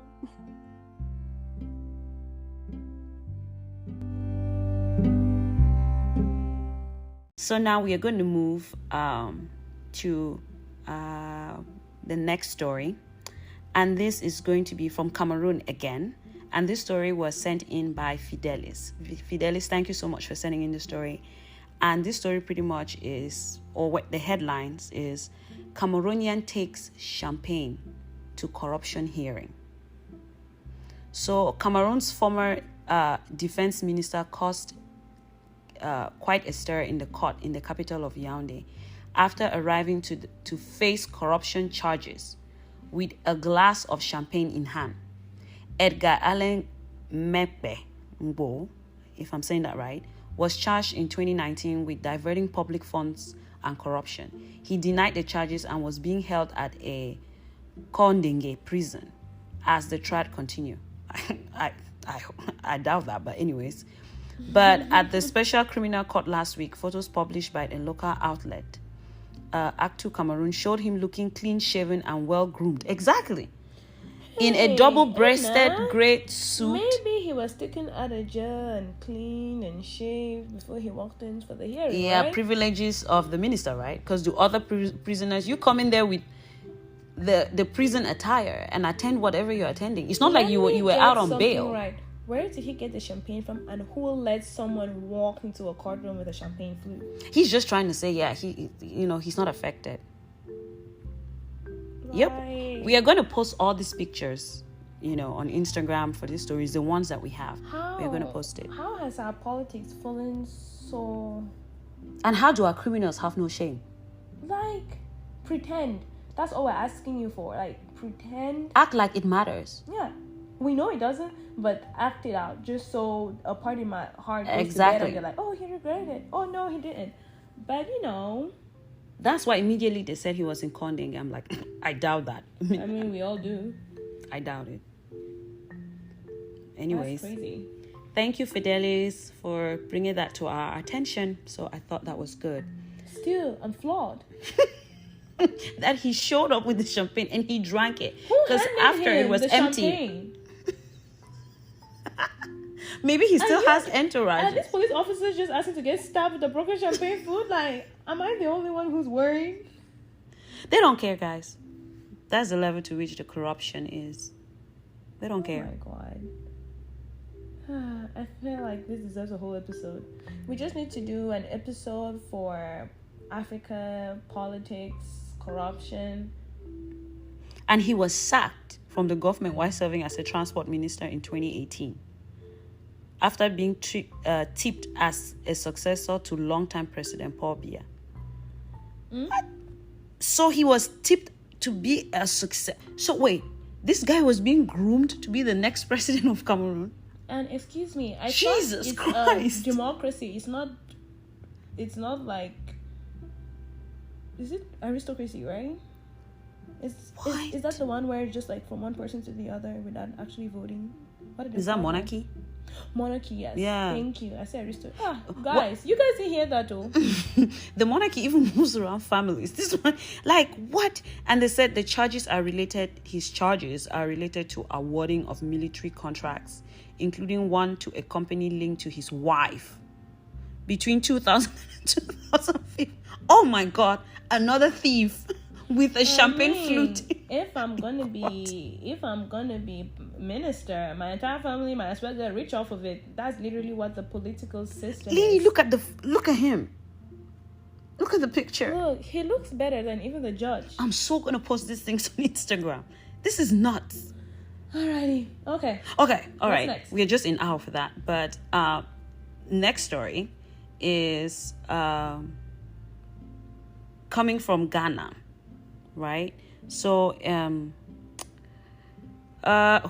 So now we are going to move to the next story. And this is going to be from Cameroon again. And this story was sent in by Fidelis. Fidelis, thank you so much for sending in the story. And this story pretty much is, or what the headlines is, Cameroonian takes champagne to corruption hearing. So Cameroon's former defense minister caused quite a stir in the court in the capital of Yaoundé after arriving to face corruption charges with a glass of champagne in hand. Edgar Allen Mepe Ngbo, if I'm saying that right, was charged in 2019 with diverting public funds and corruption. He denied the charges and was being held at a Kondenge prison as the trial continued. I doubt that, but anyways. But at the special criminal court last week, photos published by a local outlet, Actu Cameroon, showed him looking clean-shaven and well-groomed. Exactly. In a double-breasted grey suit. Maybe he was taken out of jail and clean and shaved before he walked in for the hearing. Yeah, right? Privileges of the minister, right? Because the other prisoners, you come in there with the prison attire and attend whatever you're attending. It's not like you were out on bail. Right. Where did he get the champagne from, and who let someone walk into a courtroom with a champagne flute? He's just trying to say, yeah, he's not affected. Right. Yep. We are going to post all these pictures, on Instagram for these stories, the ones that we have. We are going to post it. How has our politics fallen so... And how do our criminals have no shame? Like, pretend. That's all we're asking you for. Like, pretend. Act like it matters. Yeah. We know it doesn't, but act it out. Just so a part in my heart goes exactly. to bed and you're like, oh, he regretted it. Oh, no, he didn't. But, That's why immediately they said he was in Konding. I'm like, I doubt that. I mean, we all do. I doubt it. Anyways. That's crazy. Thank you, Fidelis, for bringing that to our attention. So I thought that was good. Still, I'm flawed. That he showed up with the champagne and he drank it. Because after it was empty. Champagne? Maybe he still has entourage. Are these police officers just asking to get stabbed with the broken champagne food? Like, am I the only one who's worried? They don't care, guys. That's the level to which the corruption is. They don't care. Oh my God. I feel like this deserves a whole episode. We just need to do an episode for Africa, politics, corruption. And he was sacked from the government while serving as a transport minister in 2018. After being tipped as a successor to longtime President Paul Biya. So he was tipped to be a success. So wait, this guy was being groomed to be the next president of Cameroon? And excuse me, I Jesus thought Christ. Democracy. It's not like... Is it aristocracy, right? Is that the one where it's just like from one person to the other without actually voting? Is that monarchy? Monarchy, yes. Yeah. Thank you. I said aristocracy. Guys, you guys didn't hear that though. The monarchy even moves around families. This one, like what? And they said his charges are related to awarding of military contracts, including one to a company linked to his wife between 2000 and 2005. Oh my God, another thief with a champagne flute. if I'm gonna be minister, my entire family might as well get rich off of it. That's literally what the political system Lee, is. look at him. Look at the picture. Look, he looks better than even the judge. I'm so gonna post these things on Instagram. This is nuts. Alrighty. Okay. Okay, all right. next? We're just in awe for that. But next story is coming from Ghana, right? So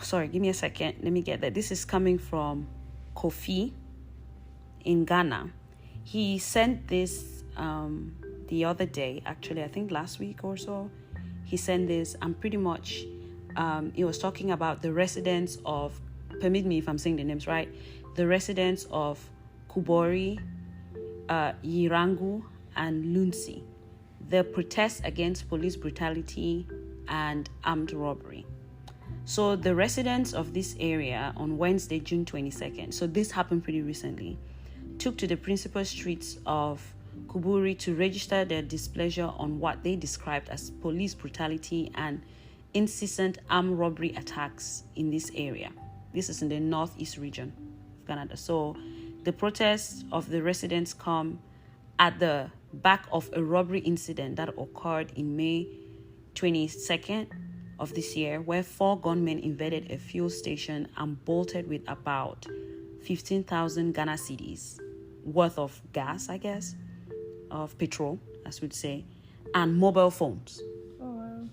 sorry, give me a second. Let me get that. This is coming from Kofi in Ghana. He sent this the other day, actually, I think last week or so. He sent this, and pretty much he was talking about the residents of, permit me if I'm saying the names right, the residents of Kubori, Yirangu, and Lunsi. The protests against police brutality and armed robbery. So the residents of this area on Wednesday, June 22nd, so this happened pretty recently, took to the principal streets of Kuburi to register their displeasure on what they described as police brutality and incessant armed robbery attacks in this area. This is in the northeast region of Canada. So the protests of the residents come at the back of a robbery incident that occurred in May 22nd of this year, where 4 gunmen invaded a fuel station and bolted with about 15,000 Ghana cedis worth of gas, I guess, of petrol, as we'd say, and mobile phones. Oh wow.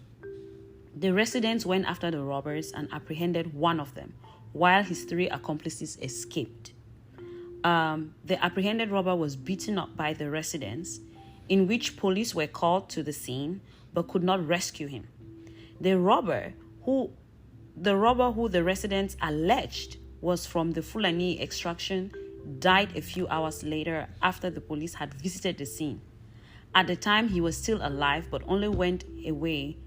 The residents went after the robbers and apprehended one of them, while his 3 accomplices escaped. The apprehended robber was beaten up by the residents, in which police were called to the scene but could not rescue him. The robber who the residents alleged was from the Fulani extraction died a few hours later after the police had visited the scene. At the time, he was still alive but only went away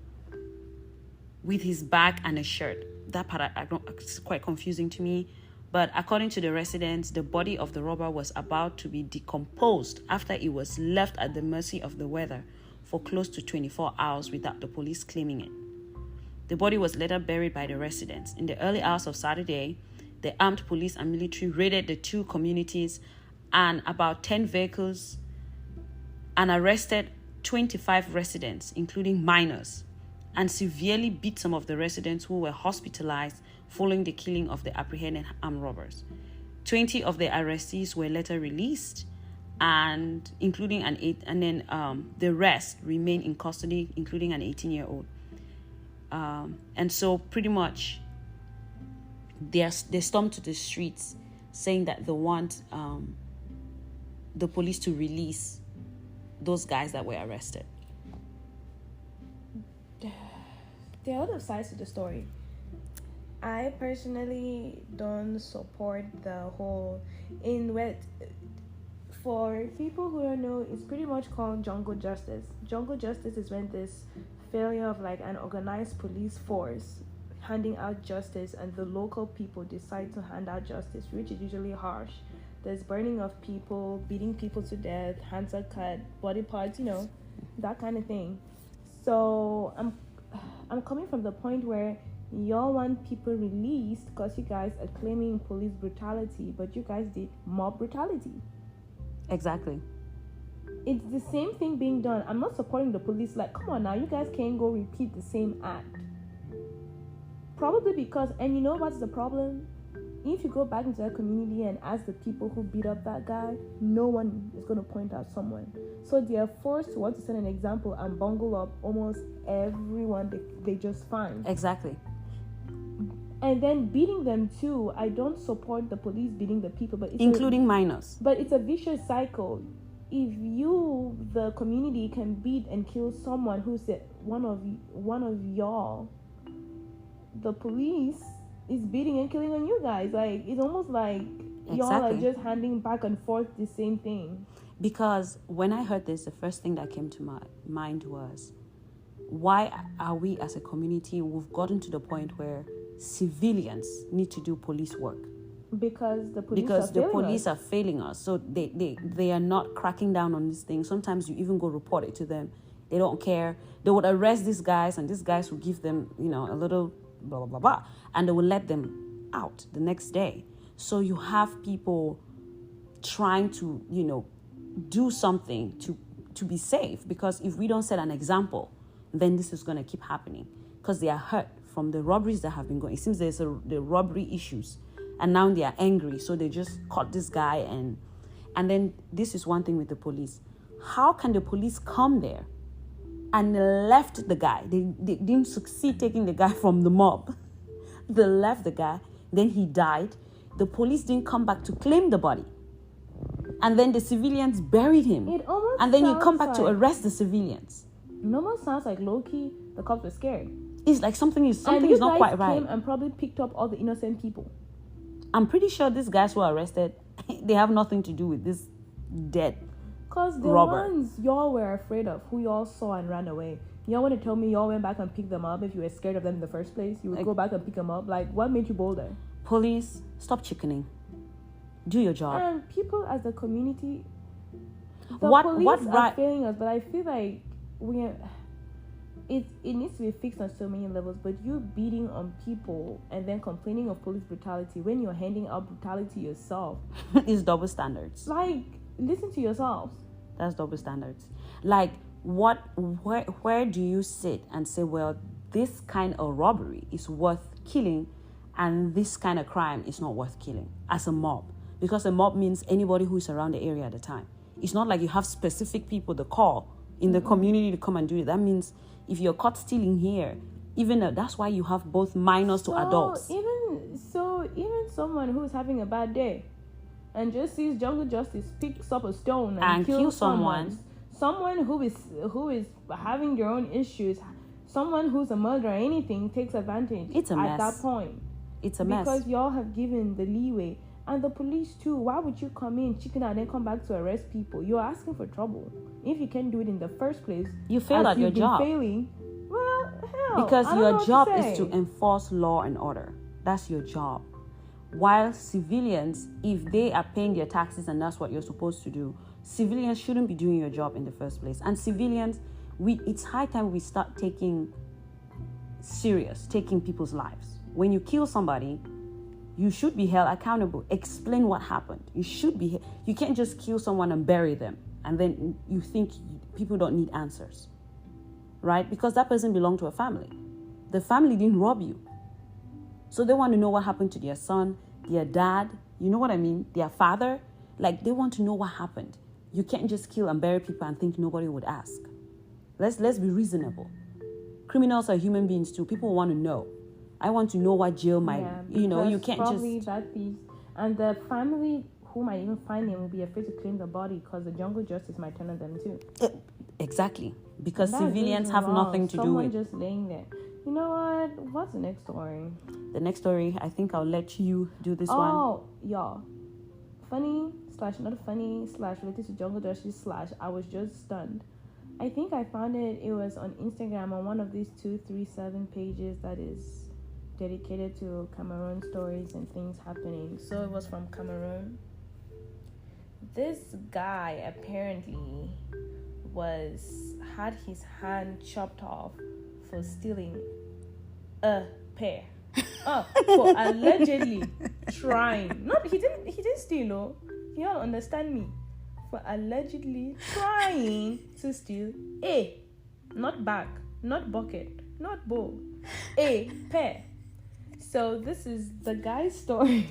with his bag and a shirt. That part it's quite confusing to me. But according to the residents, the body of the robber was about to be decomposed after it was left at the mercy of the weather for close to 24 hours without the police claiming it. The body was later buried by the residents. In the early hours of Saturday, the armed police and military raided the 2 communities and about 10 vehicles and arrested 25 residents, including minors, and severely beat some of the residents who were hospitalized following the killing of the apprehended armed robbers. 20 of the arrestees were later released, and including the rest remain in custody, including an 18-year-old. And so pretty much they stormed to the streets saying that they want the police to release those guys that were arrested. There are other sides to the story. I personally don't support the whole for people who don't know, it's pretty much called jungle justice. Jungle justice is when there's failure of like an organized police force handing out justice and the local people decide to hand out justice, which is usually harsh. There's burning of people, beating people to death, hands are cut, body parts, that kind of thing. So I'm coming from the point where y'all want people released because you guys are claiming police brutality, but you guys did mob brutality. Exactly. It's the same thing being done. I'm not supporting the police. Like, come on now, you guys can't go repeat the same act. Probably because, and you know what's the problem? If you go back into that community and ask the people who beat up that guy, no one is going to point out someone. So they are forced to want to set an example and bungle up almost everyone they just find. Exactly. And then beating them too. I don't support the police beating the people, but including minors. But it's a vicious cycle. If you, the community, can beat and kill someone who's one of y'all, the police is beating and killing on you guys. Like, it's almost like y'all are just handing back and forth the same thing. Because when I heard this, the first thing that came to my mind was, why are we as a community, we've gotten to the point where civilians need to do police work? Because the police are failing us. So they are not cracking down on this thing. Sometimes you even go report it to them. They don't care. They would arrest these guys, and these guys would give them, a little blah, blah, blah, blah. And they will let them out the next day. So you have people trying to, do something to be safe. Because if we don't set an example, then this is going to keep happening. Because they are hurt from the robberies that have been going. It seems there's the robbery issues. And now they are angry. So they just caught this guy. And then this is one thing with the police. How can the police come there and left the guy? They didn't succeed taking the guy from the mob. They left the guy. Then he died. The police didn't come back to claim the body. And then the civilians buried him. And then you come back to arrest the civilians. It almost sounds like low-key, the cops were scared. It's like something is not quite right. Came and probably picked up all the innocent people. I'm pretty sure these guys who are arrested, they have nothing to do with this dead Because the robber. ones y'all were afraid of, who y'all saw and ran away, y'all want to tell me y'all went back and picked them up? If you were scared of them in the first place, you would go back and pick them up? Like, what made you bolder? Police, stop chickening. Do your job. And people as the community, the What police are right? failing us, but I feel like it needs to be fixed on so many levels. But you beating on people and then complaining of police brutality when you're handing out brutality yourself, It's double standards. like, listen to yourselves. That's double standards. Like, where do you sit and say, well, this kind of robbery is worth killing and this kind of crime is not worth killing as a mob? Because a mob means anybody who is around the area at the time. It's not like you have specific people to call in the community to come and do it. That means if you're caught stealing here, even that's why you have both minors to adults. Even someone who's having a bad day and just sees jungle justice, picks up a stone and kills someone who is having their own issues, someone who's a murderer, anything, takes advantage. It's a mess. At that point. It's a mess. Because y'all have given the leeway. And the police too. Why would you come in, chicken out, and then come back to arrest people? You're asking for trouble. If you can't do it in the first place, You failed at your job. Failing, well, hell, Because I don't know your what job say. is to enforce law and order. That's your job. While civilians, if they are paying their taxes and that's what you're supposed to do, civilians shouldn't be doing your job in the first place. And civilians, it's high time we start taking people's lives. When you kill somebody, you should be held accountable. Explain what happened. You can't just kill someone and bury them. And then you think people don't need answers. Right? Because that person belonged to a family. The family didn't rob you. So they want to know what happened to their son, their dad, you know what I mean? Their father. Like, they want to know what happened. You can't just kill and bury people and think nobody would ask. Let's be reasonable. Criminals are human beings too. People want to know. I want to know what jail might, you can't probably just... that piece. And the family who might even find him will be afraid to claim the body because the jungle justice might turn on them too. Exactly. Because That civilians is have wrong. nothing to do Someone with... just laying there. You know what? What's the next story? The next story, I think I'll let you do this one. Oh, y'all. Funny / not funny / related to jungle justice / I was just stunned. I think I found it. It was on Instagram on one of these 237 pages that is dedicated to Cameroon stories and things happening. So it was from Cameroon. This guy apparently had his hand chopped off for stealing a pear. For allegedly trying. He didn't steal, no. You all understand me. For allegedly trying to steal not bag, not bucket, not bowl, a pear. So this is the guy's story.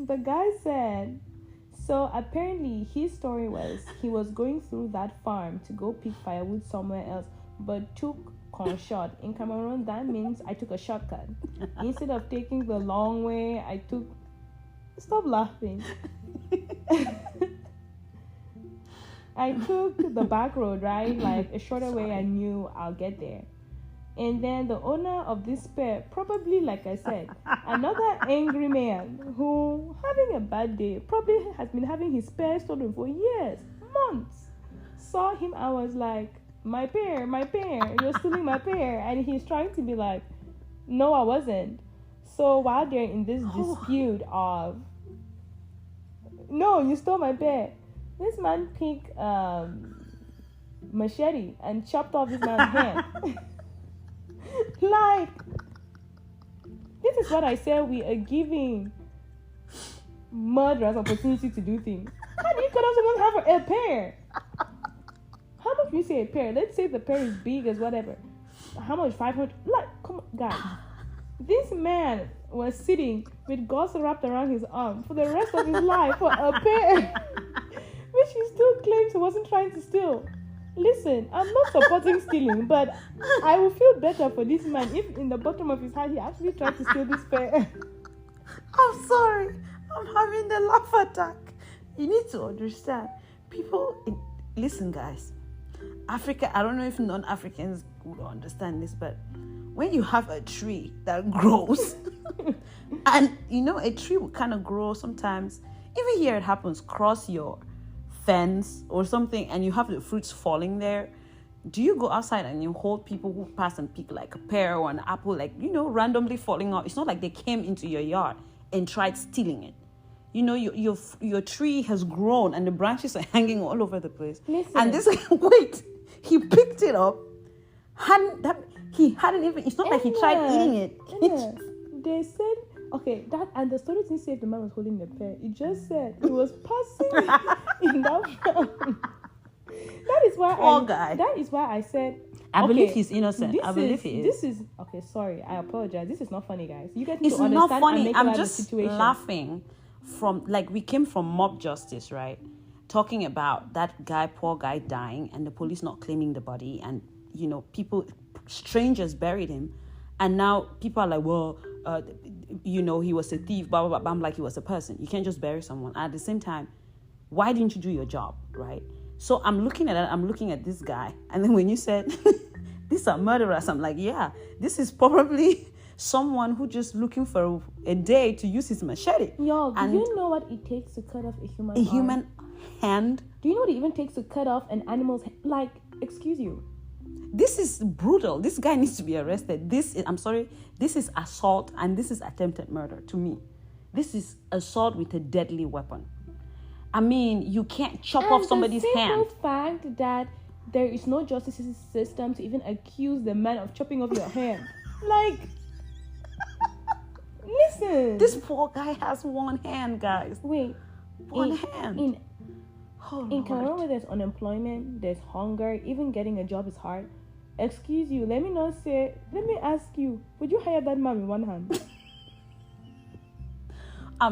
The guy said, so apparently his story was he was going through that farm to go pick firewood somewhere else, but took short. In Cameroon, that means I took a shortcut. Instead of taking the long way, I took... Stop laughing. I took the back road, right? Like a shorter way. I knew I'll get there. And then the owner of this pear, probably, like I said, another angry man who, having a bad day, probably has been having his pear stolen for years, months, saw him. I was like, my pear, you're stealing my pear. And he's trying to be like, no, I wasn't. So while they're in this dispute of, no, you stole my pear, this man picked machete and chopped off this man's hand. Like, this is what I said, we are giving murderers opportunity to do things. How do you cut off someone's hand for a pear? How much do you say a pear? Let's say the pear is big as whatever. How much? 500? Like, come on, guys. This man was sitting with gauze wrapped around his arm for the rest of his life for a pear, which he still claims he wasn't trying to steal. Listen, I'm not supporting stealing, but I will feel better for this man if in the bottom of his heart he actually tried to steal this pear. I'm sorry. I'm having the laugh attack. You need to understand. Listen, guys. Africa, I don't know if non-Africans would understand this, but when you have a tree that grows, and a tree will kind of grow sometimes, even here it happens, cross your fence or something, and you have the fruits falling there. Do you go outside and you hold people who pass and pick like a pear or an apple, like, randomly falling out? It's not like they came into your yard and tried stealing it. Your tree has grown and the branches are hanging all over the place. Listen. And this wait, he picked it up. It's not like he tried eating it. They said, okay, and the story didn't say if the man was holding the pear. It just said he was passing in that farm. That is why I said, I believe he's innocent. I believe he is. This is okay. Sorry, I apologize. This is not funny, guys. You guys need it's to understand not funny. and make I'm out just the situation. laughing we came from mob justice, right? Talking about that poor guy dying and the police not claiming the body, and strangers buried him, and now people are like, well, he was a thief, blah, blah, blah. I'm like, he was a person. You can't just bury someone. At the same time, why didn't you do your job, right? So I'm looking at this guy, and then when you said these are murderers, I'm like, yeah, this is probably someone who just looking for a day to use his machete. Yo, do you know what it takes to cut off a human hand? Do you know what it even takes to cut off an animal's hand? Like, excuse you. This is brutal. This guy needs to be arrested. This is assault, and this is attempted murder to me. This is assault with a deadly weapon. I mean, you can't chop off somebody's hand. The simple fact that there is no justice system to even accuse the man of chopping off your hand. Like, listen. This poor guy has one hand, guys. Wait. One hand. In Cameroon, where there's unemployment, there's hunger, even getting a job is hard. Excuse you, let me ask you, would you hire that man with one hand?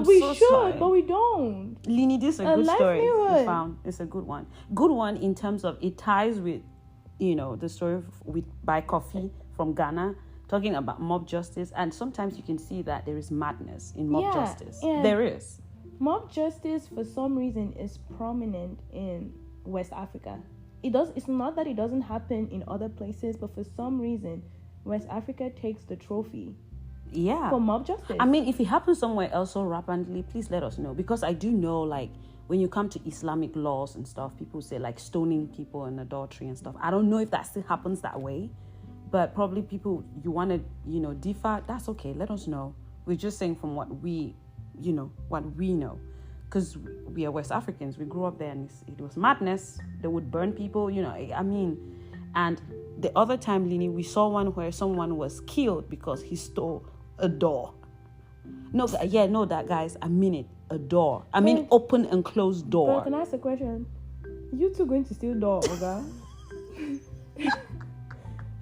We should, sorry. but we don't. Lini, this is a good story livelihood. you found. It's a good one. Good one in terms of it ties with, the story by Kofi from Ghana, talking about mob justice. And sometimes you can see that there is madness in mob justice. There is. Mob justice, for some reason, is prominent in West Africa. It's not that it doesn't happen in other places, but for some reason, West Africa takes the trophy. Yeah. For mob justice. I mean, if it happens somewhere else so rapidly, please let us know. Because I do know, like, when you come to Islamic laws and stuff, people say, like, stoning people and adultery and stuff. I don't know if that still happens that way. But probably people, you want to, differ, that's okay. Let us know. We're just saying from what we know. Because we are West Africans. We grew up there and it was madness. They would burn people, And the other time, Lini, we saw one where someone was killed because he stole a door. That guys, I mean it. A door. I mean open and closed door. But can I ask a question? You two going to steal door, Oga?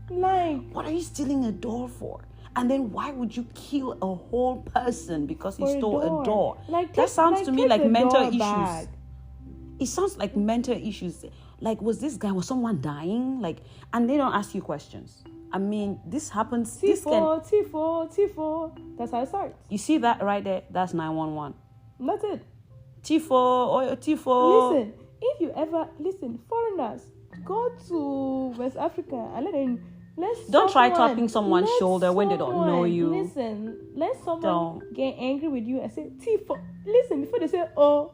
Like, what are you stealing a door for? And then why would you kill a whole person because he stole a door? Like, that sounds to me like mental issues. Back. It sounds like mental issues. Like, was someone dying? Like, and they don't ask you questions. I mean, this happens. T4. That's how it starts. You see that right there? That's 911. That's it. T4 or T4. Listen, foreigners, go to West Africa and don't try tapping someone's shoulder when they don't know you. Listen, let someone get angry with you and say T4. Listen, before they say, oh,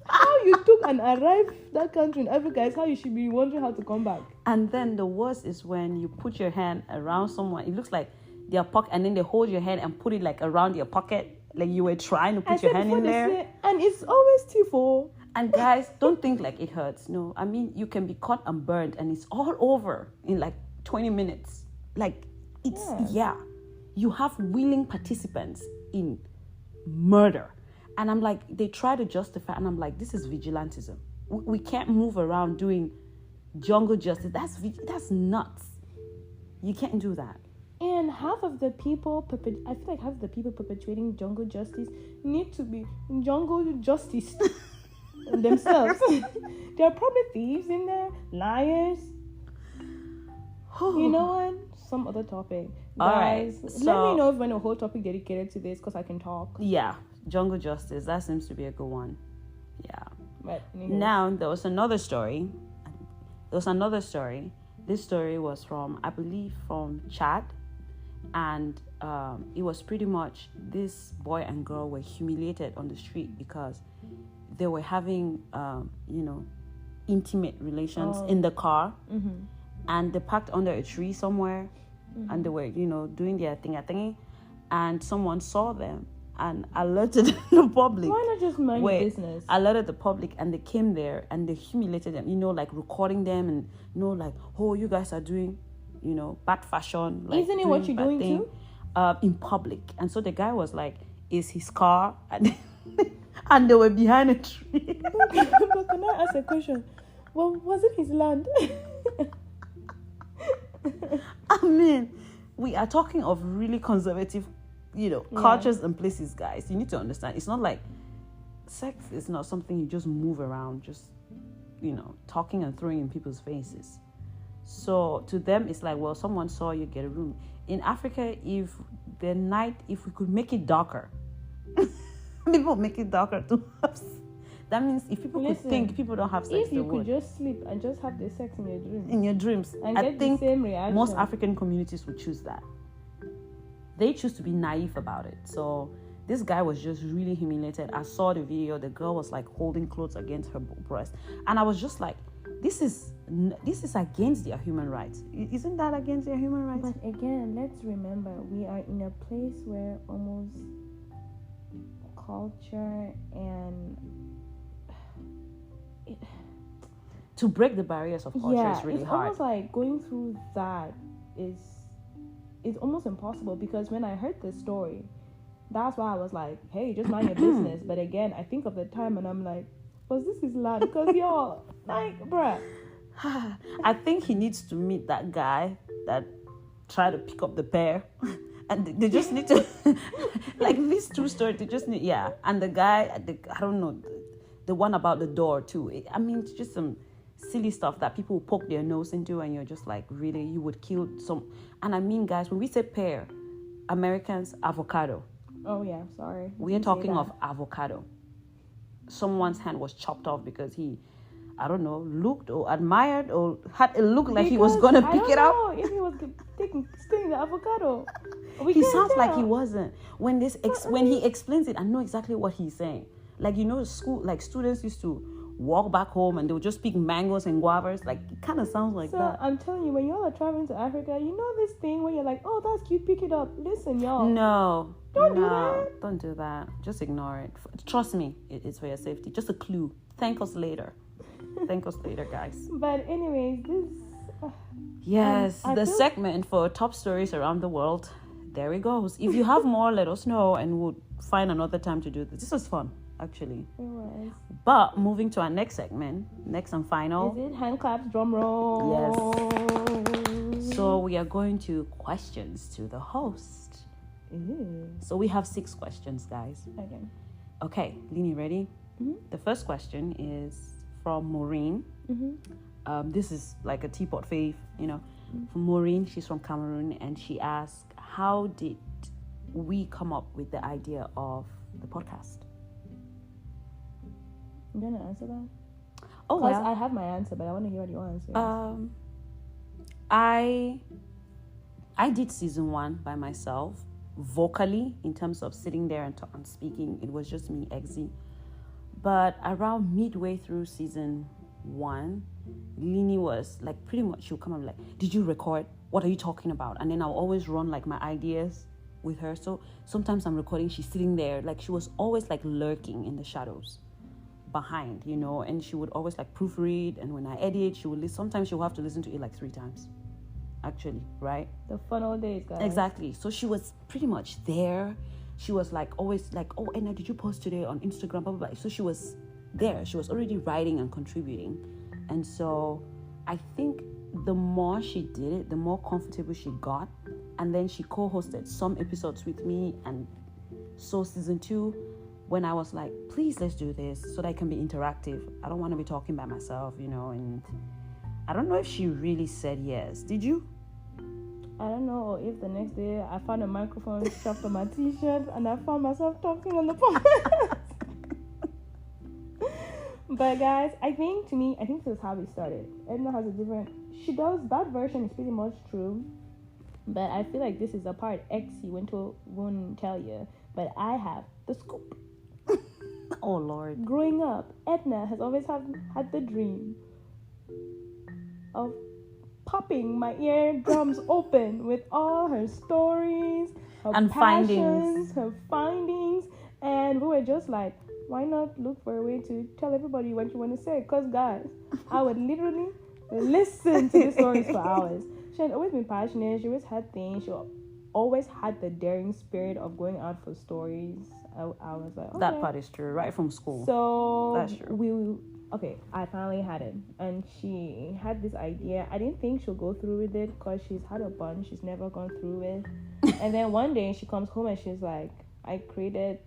how you took and arrived that country in Africa is how you should be wondering how to come back. And then the worst is when you put your hand around someone. It looks like their pocket, and then they hold your hand and put it like around your pocket, like you were trying to put your hand in there. And it's always T4. And guys, don't think like it hurts. No, I mean, you can be cut and burned and it's all over in like 20 minutes. Like, it's, yeah. You have willing participants in murder. And I'm like, they try to justify, and I'm like, this is vigilantism. We can't move around doing jungle justice. That's nuts. You can't do that. And half of the people, I feel like half of the people perpetuating jungle justice need to be jungle justice themselves. There are probably thieves in there, liars. You know what? Some other topic. All Guys, right, let me know if when a whole topic dedicated to this, because I can talk. Yeah, jungle justice. That seems to be a good one. Yeah. But Now, there was another story. This story was from, I believe, from Chad. And it was pretty much this boy and girl were humiliated on the street because they were having, intimate relations in the car. Mm-hmm. And they parked under a tree somewhere. Mm-hmm. And they were, doing their thing. And someone saw them and alerted the public. Why not just mind your business? Alerted the public, and they came there and they humiliated them, like recording them and, like, oh, you guys are doing, bad fashion. Like, isn't it what you're doing too? In public. And so the guy was like, is his car? And they were behind a tree. But can I ask a question? Well, was it his land? I mean, we are talking of really conservative, cultures and places, guys. You need to understand. It's not like sex is not something you just move around, just, talking and throwing in people's faces. So to them, it's like, well, someone saw you get a room. In Africa, if we could make it darker, people make it darker to us. That means if people could think people don't have sex, if you could just sleep and just have the sex in your dreams. In your dreams. And I get think the same reaction. Most African communities would choose that. They choose to be naive about it. So this guy was just really humiliated. I saw the video. The girl was like holding clothes against her breast. And I was just like, this is against their human rights. Isn't that against their human rights? But again, let's remember, we are in a place where almost culture and to break the barriers of culture is really it's hard. Almost like going through that is almost impossible, because when I heard this story, that's why I was like, hey, just mind your business. But again, I think of the time and I'm like, was this his land? Because y'all, like, bruh. I think he needs to meet that guy that tried to pick up the bear. And they just need to, like, this true story, they just need, and the guy, I don't know, the one about the door too. I mean, it's just some silly stuff that people poke their nose into, and you're just like, really, you would kill some. And I mean, guys, when we say pear, Americans, avocado. Oh yeah, sorry. We are talking of avocado. Someone's hand was chopped off because he, I don't know, looked or admired or had a look like he was gonna pick it up. If he was stealing the avocado. He sounds like he wasn't. When he explains it, I know exactly what he's saying. Like, school, like students used to walk back home and they would just pick mangoes and guavas. Like, it kind of sounds like that. I'm telling you, when y'all are traveling to Africa, you know this thing where you're like, oh, that's cute, pick it up. Listen, y'all. No. Don't do that. Don't do that. Just ignore it. Trust me, it's for your safety. Just a clue. Thank us later. Thank us later, guys. But anyways, this... yes, the segment for top stories around the world. There it goes. If you have more, let us know and we'll find another time to do this. This was fun, actually. It was. But moving to our next segment, next and final. Is it hand claps, drum roll? Yes. So we are going to questions to the host. Ooh. So we have 6 questions, guys. Okay, Lini, ready? Mm-hmm. The first question is from Maureen. Mm-hmm. This is like a teapot fave, From Maureen, she's from Cameroon, and she asked, how did we come up with the idea of the podcast? I'm going to answer that. Oh, well. I have my answer, but I want to hear what your answer is. I did season 1 by myself, vocally, in terms of sitting there and speaking. It was just me, Exy. But around midway through season 1, Lini was like, pretty much, she'll come and be like, did you record? What are you talking about? And then I'll always run like my ideas with her. So sometimes I'm recording, she's sitting there. Like, she was always like lurking in the shadows. behind, you know, and she would always like proofread, and when I edit, she would listen. Sometimes she'll have to listen to it like 3 times, actually, right? The fun old days, guys. Exactly. So she was pretty much there. She was like always like, oh, Anna, did you post today on Instagram? Blah, blah, blah. So she was there. She was already writing and contributing. And so I think the more she did it, the more comfortable she got. And then she co-hosted some episodes with me. And so season 2, when I was like, please, let's do this so that I can be interactive. I don't want to be talking by myself, you know. And I don't know if she really said yes. Did you? I don't know, or if the next day I found a microphone stuffed on my t-shirt and I found myself talking on the podcast. But guys, I think this is how we started. Edna has a different, she does, that version is pretty much true. But I feel like this is a part X he won't tell you. But I have the scoop. Oh, Lord. Growing up, Edna has always had the dream of popping my eardrums open with all her stories, her and passions, her findings, and we were just like, why not look for a way to tell everybody what you want to say? Because guys, I would literally listen to the stories for hours. She had always been passionate. She always had things. She always had the daring spirit of going out for stories. I was like, okay. That part is true, right from school. So that's true. I finally had it, and she had this idea. I didn't think she'll go through with it because she's had a bunch she's never gone through with. And then one day she comes home and she's like, I created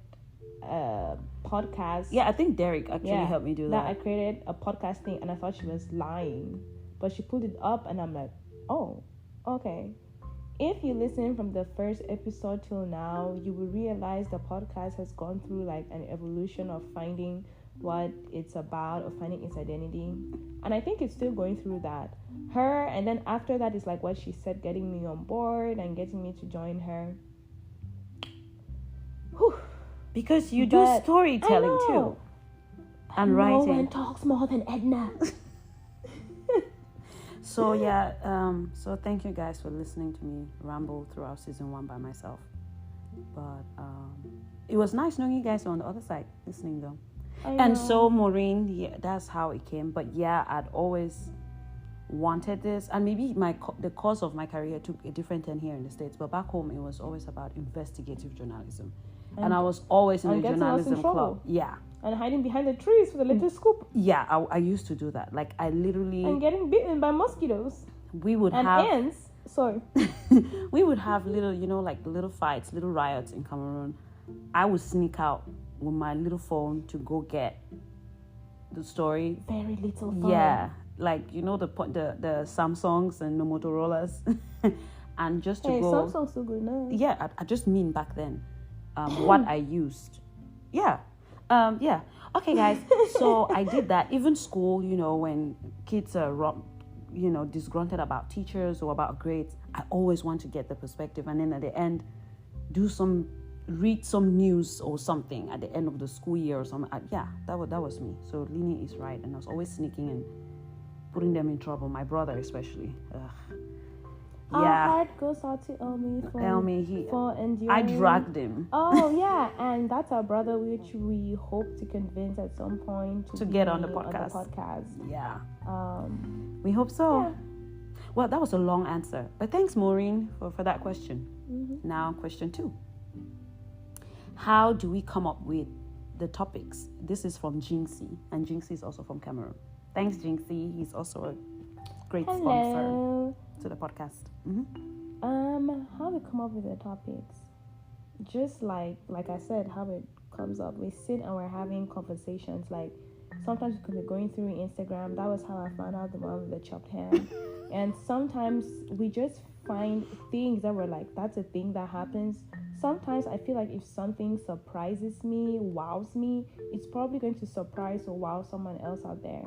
a podcast. Yeah, I think Derek actually helped me do that. I created a podcast thing, and I thought she was lying, but she pulled it up, and I'm like, oh, okay. If you listen from the first episode till now, you will realize the podcast has gone through like an evolution of finding what it's about, or finding its identity, and I think it's still going through that. Her, and then after that is like what she said, getting me on board and getting me to join her. Whew. Because you do storytelling too, and writing. No one talks more than Edna. So yeah, so thank you guys for listening to me ramble throughout season 1 by myself. But it was nice knowing you guys on the other side listening though. And so Maureen, yeah, that's how it came. But yeah, I'd always wanted this, and maybe the course of my career took a different turn here in the States. But back home, it was always about investigative journalism, and I was always in the journalism club. Yeah. And hiding behind the trees for the latest scoop. Yeah, I used to do that. Like I literally. And getting bitten by mosquitoes. We would have ants. Sorry. We would have little, like little fights, little riots in Cameroon. I would sneak out with my little phone to go get the story. Very little phone. Yeah, like the Samsungs and the Motorola's, and just to go. Samsung's so good now. Yeah, I just mean back then, what I used. Yeah. Yeah. Okay, guys. So I did that. Even school, when kids are, disgruntled about teachers or about grades, I always want to get the perspective, and then at the end, read some news or something at the end of the school year or something. Yeah, that was me. So Lini is right, and I was always sneaking and putting them in trouble. My brother especially. Our heart goes out to Elmi for enduring. I dragged him. Oh yeah, and that's our brother, which we hope to convince at some point to get on the podcast. Yeah. We hope so. Yeah. Well, that was a long answer, but thanks, Maureen, for that question. Mm-hmm. Now, question 2. How do we come up with the topics? This is from Jinxie, and Jinxie is also from Cameroon. Thanks, Jinxie. He's also a great sponsor to the podcast. Mm-hmm. How we come up with the topics? Just like I said, how it comes up. We sit and we're having conversations. Like sometimes we could be going through Instagram. That was how I found out the one with the chopped hand. And sometimes we just find things that were like, that's a thing that happens. Sometimes I feel like if something surprises me, wows me, it's probably going to surprise or wow someone else out there.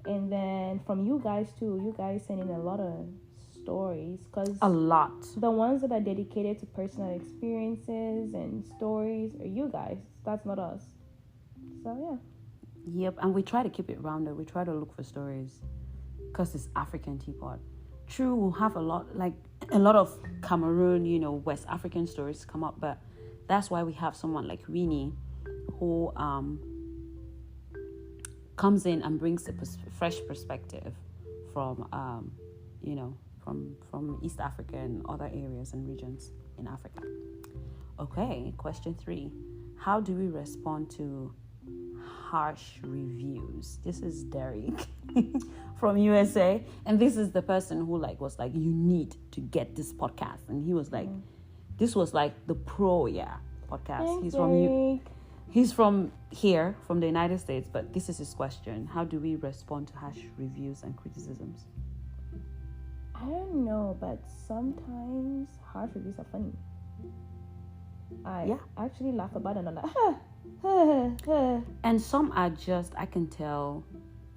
And then from you guys too, you guys send in a lot of stories, because a lot. The ones that are dedicated to personal experiences and stories are you guys. That's not us. So yeah. Yep, and we try to keep it rounded. We try to look for stories because it's African teapot. True, we'll have a lot of Cameroon, West African stories come up, but that's why we have someone like Winnie who comes in and brings a fresh perspective from, from East Africa and other areas and regions in Africa. Okay, question 3. How do we respond to harsh reviews? This is Derek from USA, and this is the person who was like, you need to get this podcast, and he was like, this was like the pro podcast. He's from here, from the United States, but this is his question. How do we respond to harsh reviews and criticisms? I don't know, but sometimes harsh reviews are funny. I actually laugh about it, and I'm like, and some are just, I can tell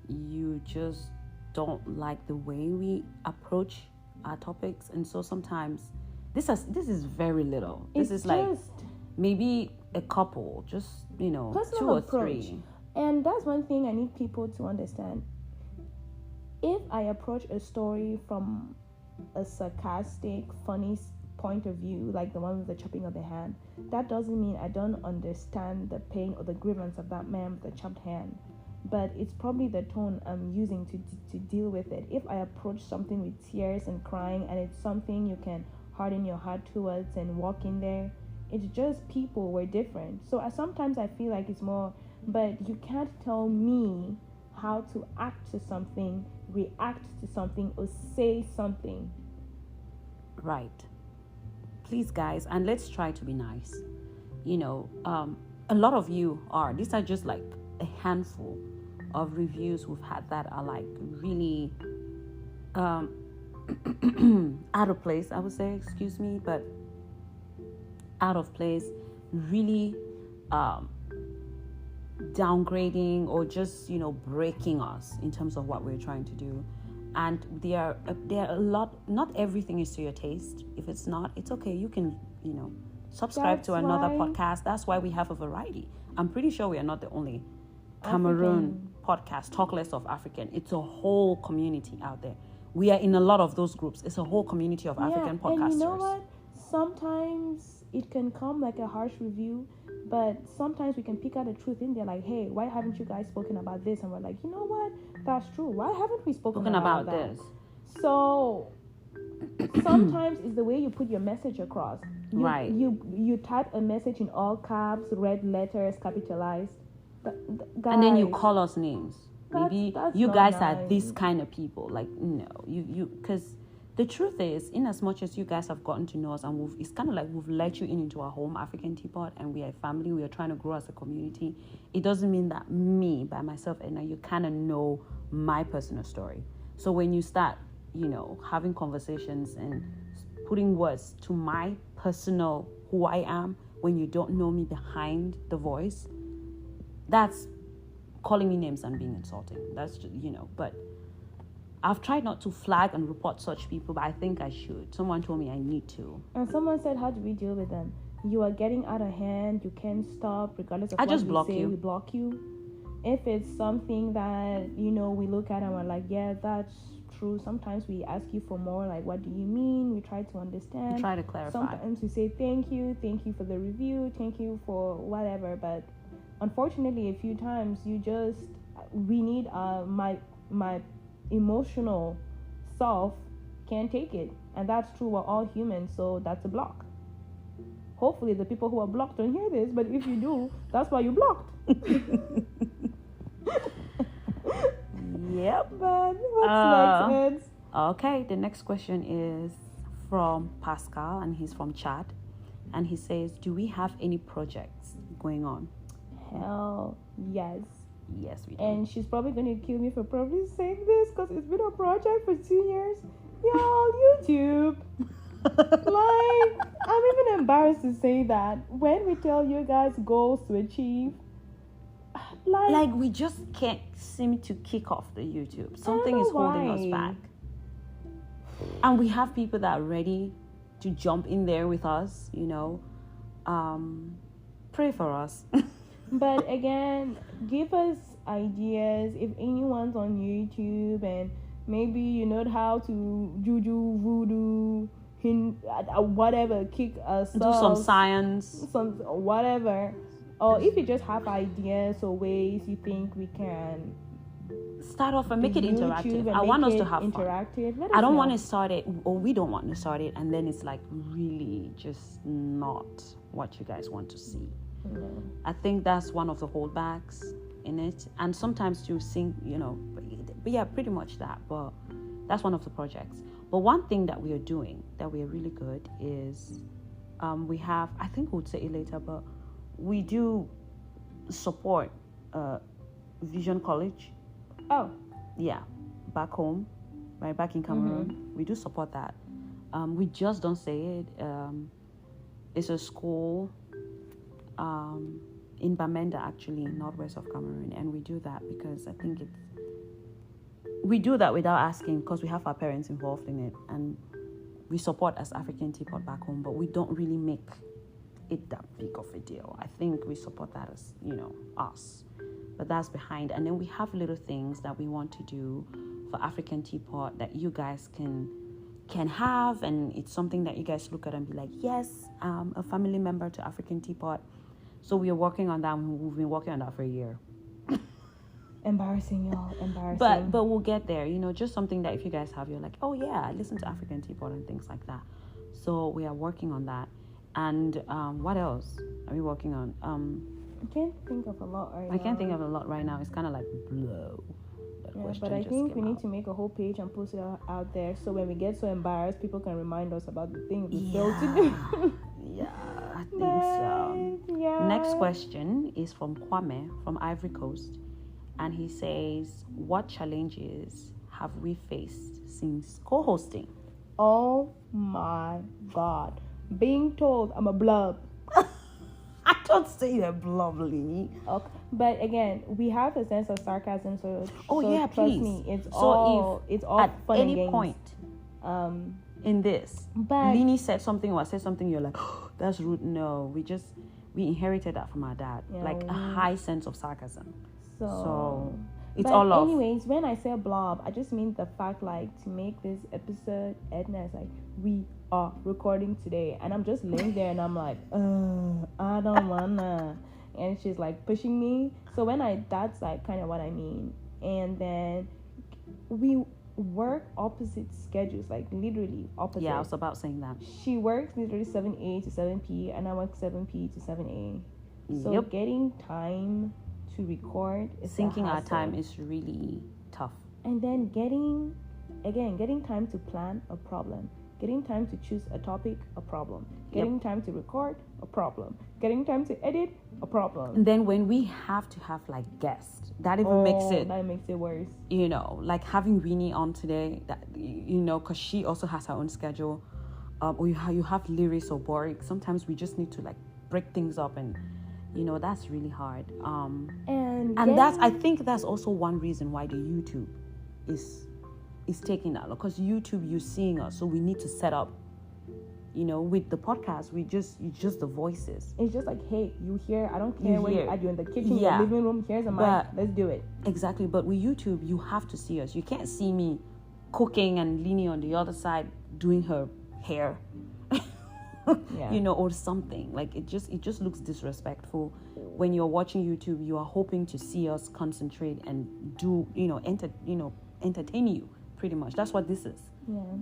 you just don't like the way we approach our topics, and so sometimes this is very little. This is like maybe a couple, just 2 or approach. 3. And that's one thing I need people to understand. If I approach a story from a sarcastic, funny point of view, like the one with the chopping of the hand, that doesn't mean I don't understand the pain or the grievance of that man with the chopped hand, but it's probably the tone I'm using to deal with it. If I approach something with tears and crying, and it's something you can harden your heart towards and walk in there, it's just people, we're different. So sometimes I feel like it's more, but you can't tell me how to act to something, react to something, or say something. Right. Please, guys, and let's try to be nice. A lot of you are. These are just like a handful of reviews we've had that are like really out of place, I would say, excuse me, but out of place, really downgrading or just breaking us in terms of what we're trying to do. And there are a lot. Not everything is to your taste. If it's not, it's okay. You can subscribe to another podcast. That's why we have a variety. I'm pretty sure we are not the only Cameroon podcast, Talk Less of African. It's a whole community out there. We are in a lot of those groups. It's a whole community of African podcasters. And you know what? Sometimes it can come like a harsh review, but sometimes we can pick out the truth in there, like, hey, why haven't you guys spoken about this? And we're like, you know what? That's true. Why haven't we spoken about that? This? So sometimes it's the way you put your message across. Right. You type a message in all caps, red letters, capitalized. Guys, and then you call us names. Maybe that's you guys nice. are this kind of people. Like, no, you because the truth is, in as much as you guys have gotten to know us, and it's kind of like we've let you into our home, African Teapot, and we are a family. We are trying to grow as a community. It doesn't mean that me, by myself, and now you kind of know my personal story. So when you start, having conversations and putting words to my personal who I am, when you don't know me behind the voice, that's calling me names and being insulting. That's just, but I've tried not to flag and report such people, but I think I should. Someone told me I need to. And someone said, how do we deal with them? You are getting out of hand. You can't stop, regardless of what just we block say. you. We block you. If it's something that, we look at and we're like, yeah, that's true. Sometimes we ask you for more, like, what do you mean? We try to understand. We try to clarify. Sometimes we say, thank you for the review, thank you for whatever. But unfortunately, a few times we need my emotional self can't take it, and that's true. We're all humans, so that's a block. Hopefully the people who are blocked don't hear this, but if you do, that's why you blocked. Yep. But what's next, Eds? Okay, the next question is from Pascal, and he's from Chad, and he says, do we have any projects going on? Hell yes. Yes, we do. And she's probably going to kill me for probably saying this, because it's been a project for 2 years. Y'all, YouTube. Like, I'm even embarrassed to say that. When we tell you guys goals to achieve, like we just can't seem to kick off the YouTube. Something is holding us back. And we have people that are ready to jump in there with us, Pray for us. But again, give us ideas. If anyone's on YouTube and maybe you know how to juju, voodoo, whatever, kick us, do some science, some whatever, or if you just have ideas or ways you think we can start off and make it YouTube interactive. and I want make us to it have fun. interactive. Let us I don't know. want to start it, or we don't want to start it, and then it's like really just not what you guys want to see. No. I think that's one of the holdbacks in it, and sometimes you sing, but yeah, pretty much that. But that's one of the projects. But one thing that we are doing that we are really good is we have, I think we'll say it later, but we do support Vision College. Oh, Yeah, back home, right, back in Cameroon. We do support that. We just don't say it. It's a school in Bamenda, actually, northwest of Cameroon, and we do that because I think we do that without asking, because we have our parents involved in it, and we support as African Teapot back home, but we don't really make it that big of a deal. I think we support that as, us. But that's behind. And then we have little things that we want to do for African Teapot that you guys can have, and it's something that you guys look at and be like, yes, a family member to African Teapot. So we are working on that. We've been working on that for a year. embarrassing, y'all. Embarrassing. But we'll get there. Just something that if you guys have, you're like, oh yeah, I listen to African Teapot and things like that. So we are working on that. And what else are we working on? I can't think of a lot right now. I can't think of a lot right now. It's kind of like blow. Yeah, but I think we need to make a whole page and post it out there, so when we get so embarrassed, people can remind us about the things we failed to do. Yeah, I think so. Yeah. Next question is from Kwame from Ivory Coast, and he says, what challenges have we faced since co-hosting? Oh my God. Being told I'm a blub. I don't say that bluntly. Okay. But again, we have a sense of sarcasm, so Yeah, trust please. me, it's So all at fun and any games. point in this, But Lini said something or I said something, you're like, oh, that's rude. No, we inherited that from our dad, Yeah, like a high sense of sarcasm. So it's but all love. anyways, when I say blob, I just mean the fact, like, to make this episode, Edna is like, we are recording today, and I'm just laying there and I'm like, I don't wanna, and she's like pushing me. So that's like kind of what I mean. And then we work opposite schedules, like literally opposite. Yeah, I was about saying that. She works literally 7 a to 7 p, and I work 7 p to 7 a. So Yep. getting time to record is a Syncing our hassle. time is really tough. And then getting time to plan, a problem. Getting time to choose a topic, a problem. Getting time to record, a problem. Getting time to edit, a problem. And then when we have to have like guests, that even makes it, That makes it worse. like having Rini on today, that because she also has her own schedule. Or you have Lyris or Boric. Sometimes we just need to like break things up, and that's really hard. And I think that's also one reason why the YouTube is taking that, because YouTube, you're seeing us, so we need to set up. With the podcast, it's just the voices. It's just like, hey, you here? I don't care where you're in the kitchen, Yeah. your living room. Here's a mic. Let's do it. Exactly, but with YouTube, you have to see us. You can't see me cooking and Lini on the other side doing her hair. Yeah. Or something. Like it just looks disrespectful. When you're watching YouTube, you are hoping to see us concentrate and do, entertain you, pretty much. That's what this is.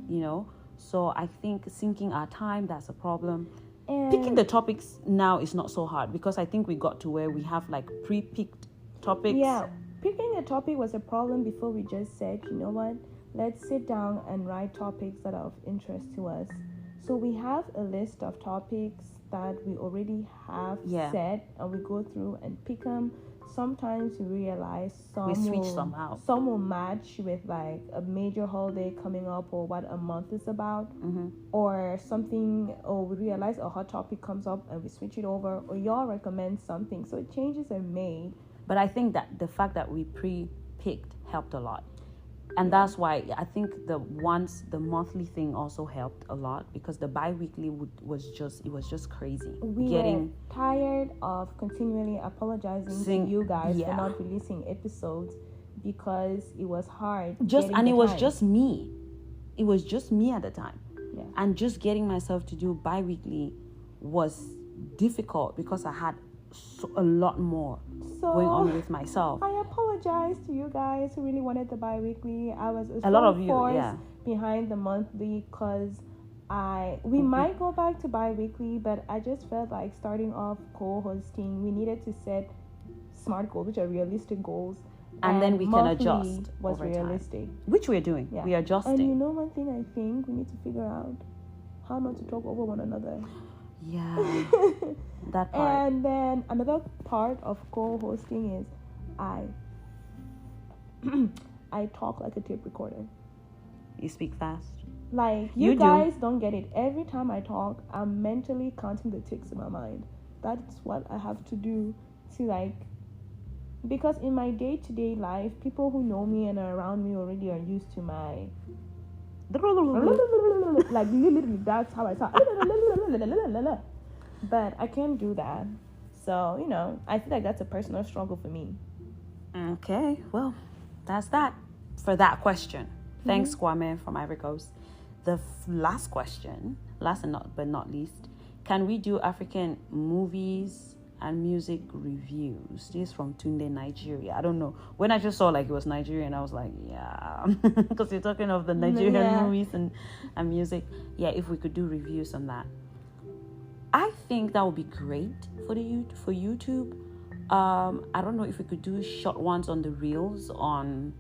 Yeah. So I think syncing our time, that's a problem. And Picking the topics now is not so hard, because I think we got to where we have like pre-picked topics. yeah, picking a topic was a problem before we just said, you know what? Let's sit down and write topics that are of interest to us. So we have a list of topics that we already have set, and we go through and pick them. Sometimes we realize We switch some out. Some will match with like a major holiday coming up, or what a month is about, or something. Or we realize a hot topic comes up and we switch it over, or y'all recommend something. So changes are made. But I think that the fact that we pre-picked helped a lot. And that's why I think the monthly thing also helped a lot, because the bi-weekly was just crazy. We were tired of continually apologizing to you guys for not releasing episodes, because it was hard. It was just me. It was just me at the time. Yeah. And just getting myself to do bi-weekly was difficult, because I had a lot more going on with myself. I apologize to you guys who really wanted the bi-weekly. I was A lot of you, behind the monthly because we might go back to bi-weekly, but I just felt like starting off co-hosting, we needed to set SMART goals, which are realistic goals, and then we can adjust was realistic time. Which we're doing. We are adjusting. And you know one thing I think we need to figure out how not to talk over one another. Yeah. That part. And then another part of co-hosting is I talk like a tape recorder. You speak fast. Like, you guys don't get it. Every time I talk, I'm mentally counting the ticks in my mind. That's what I have to do to, like, because in my day-to-day life, people who know me and are around me already are used to my like, literally, that's how I talk. But I can't do that. So, you know, I feel like that's a personal struggle for me. Okay, well, that's that for that question. Thanks, Kwame from Ivory Coast. The last question, last and but not least, can we do African movies and music reviews? This is from Tunde, Nigeria. I don't know. When I just saw like it was Nigerian, I was like, yeah, because you're talking of the Nigerian movies and music. Yeah, if we could do reviews on that, I think that would be great for YouTube. I don't know if we could do short ones on the reels on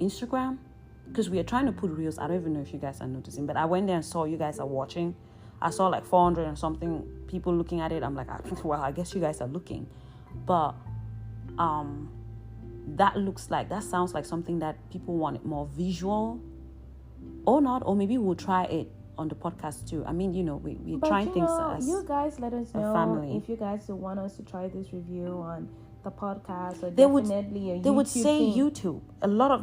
Instagram, because we are trying to put reels. I don't even know if you guys are noticing, but I went there and saw you guys are watching. I saw like 400 and something people looking at it. I'm like, well, I guess you guys are looking. But that sounds like something that people want it more visual or not, or maybe we'll try it on the podcast too. I mean, you know, we're trying things as you guys let us know family. If you guys want us to try this review on the podcast, or they would say thing. YouTube.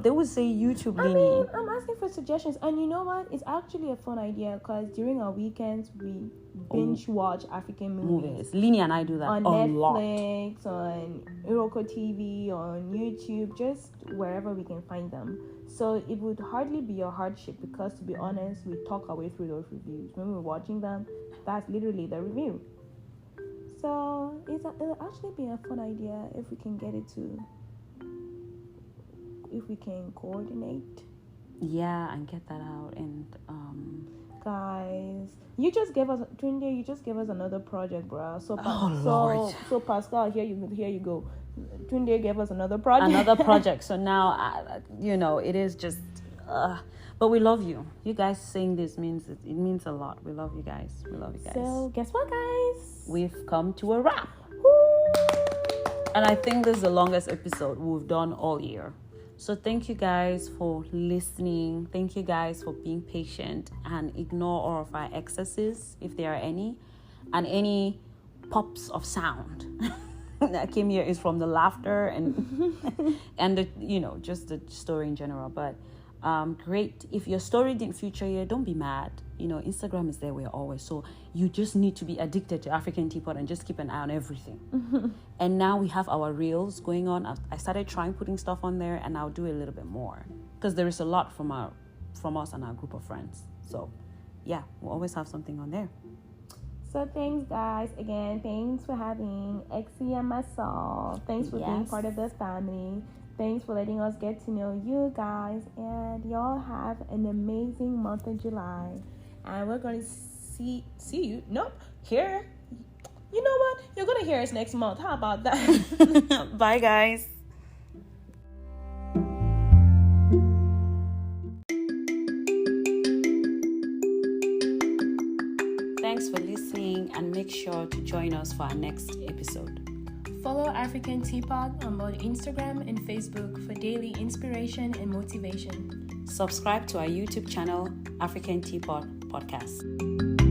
They would say YouTube. I mean, I'm asking for suggestions, and you know what? It's actually a fun idea because during our weekends we binge watch African movies. Lini and I do that on a Netflix, lot. on Iroko TV, on YouTube, just wherever we can find them. So it would hardly be a hardship because, to be honest, we talk our way through those reviews. When we're watching them, that's literally the review. So it'll actually be a fun idea if we can get it to, if we can coordinate. Yeah, and get that out. And guys, you just gave us another project, bro. Lord. So Pascal, here you go. Tunde gave us another project. So now, it is just. But we love you. You guys saying this means a lot. We love you guys. So guess what, guys? We've come to a wrap. Woo! And I think this is the longest episode we've done all year. So thank you guys for listening. Thank you guys for being patient and ignore all of our excesses, if there are any, and any pops of sound that came here is from the laughter and the, just the story in general. But great. If your story didn't feature here, don't be mad. Instagram is there where always. So you just need to be addicted to African Teapot and just keep an eye on everything. And now we have our reels going on. I started trying putting stuff on there, and I'll do a little bit more because there is a lot from us and our group of friends. So yeah, we'll always have something on there. So thanks, guys. Again, thanks for having Exie and myself. Thanks for being part of this family. Thanks for letting us get to know you guys. And y'all have an amazing month of July. And we're going to see you. Nope. Here. You know what? You're going to hear us next month. How about that? Bye, guys. Thanks for listening, and make sure to join us for our next episode. Follow African Teapot on both Instagram and Facebook for daily inspiration and motivation. Subscribe to our YouTube channel, African Teapot Podcast.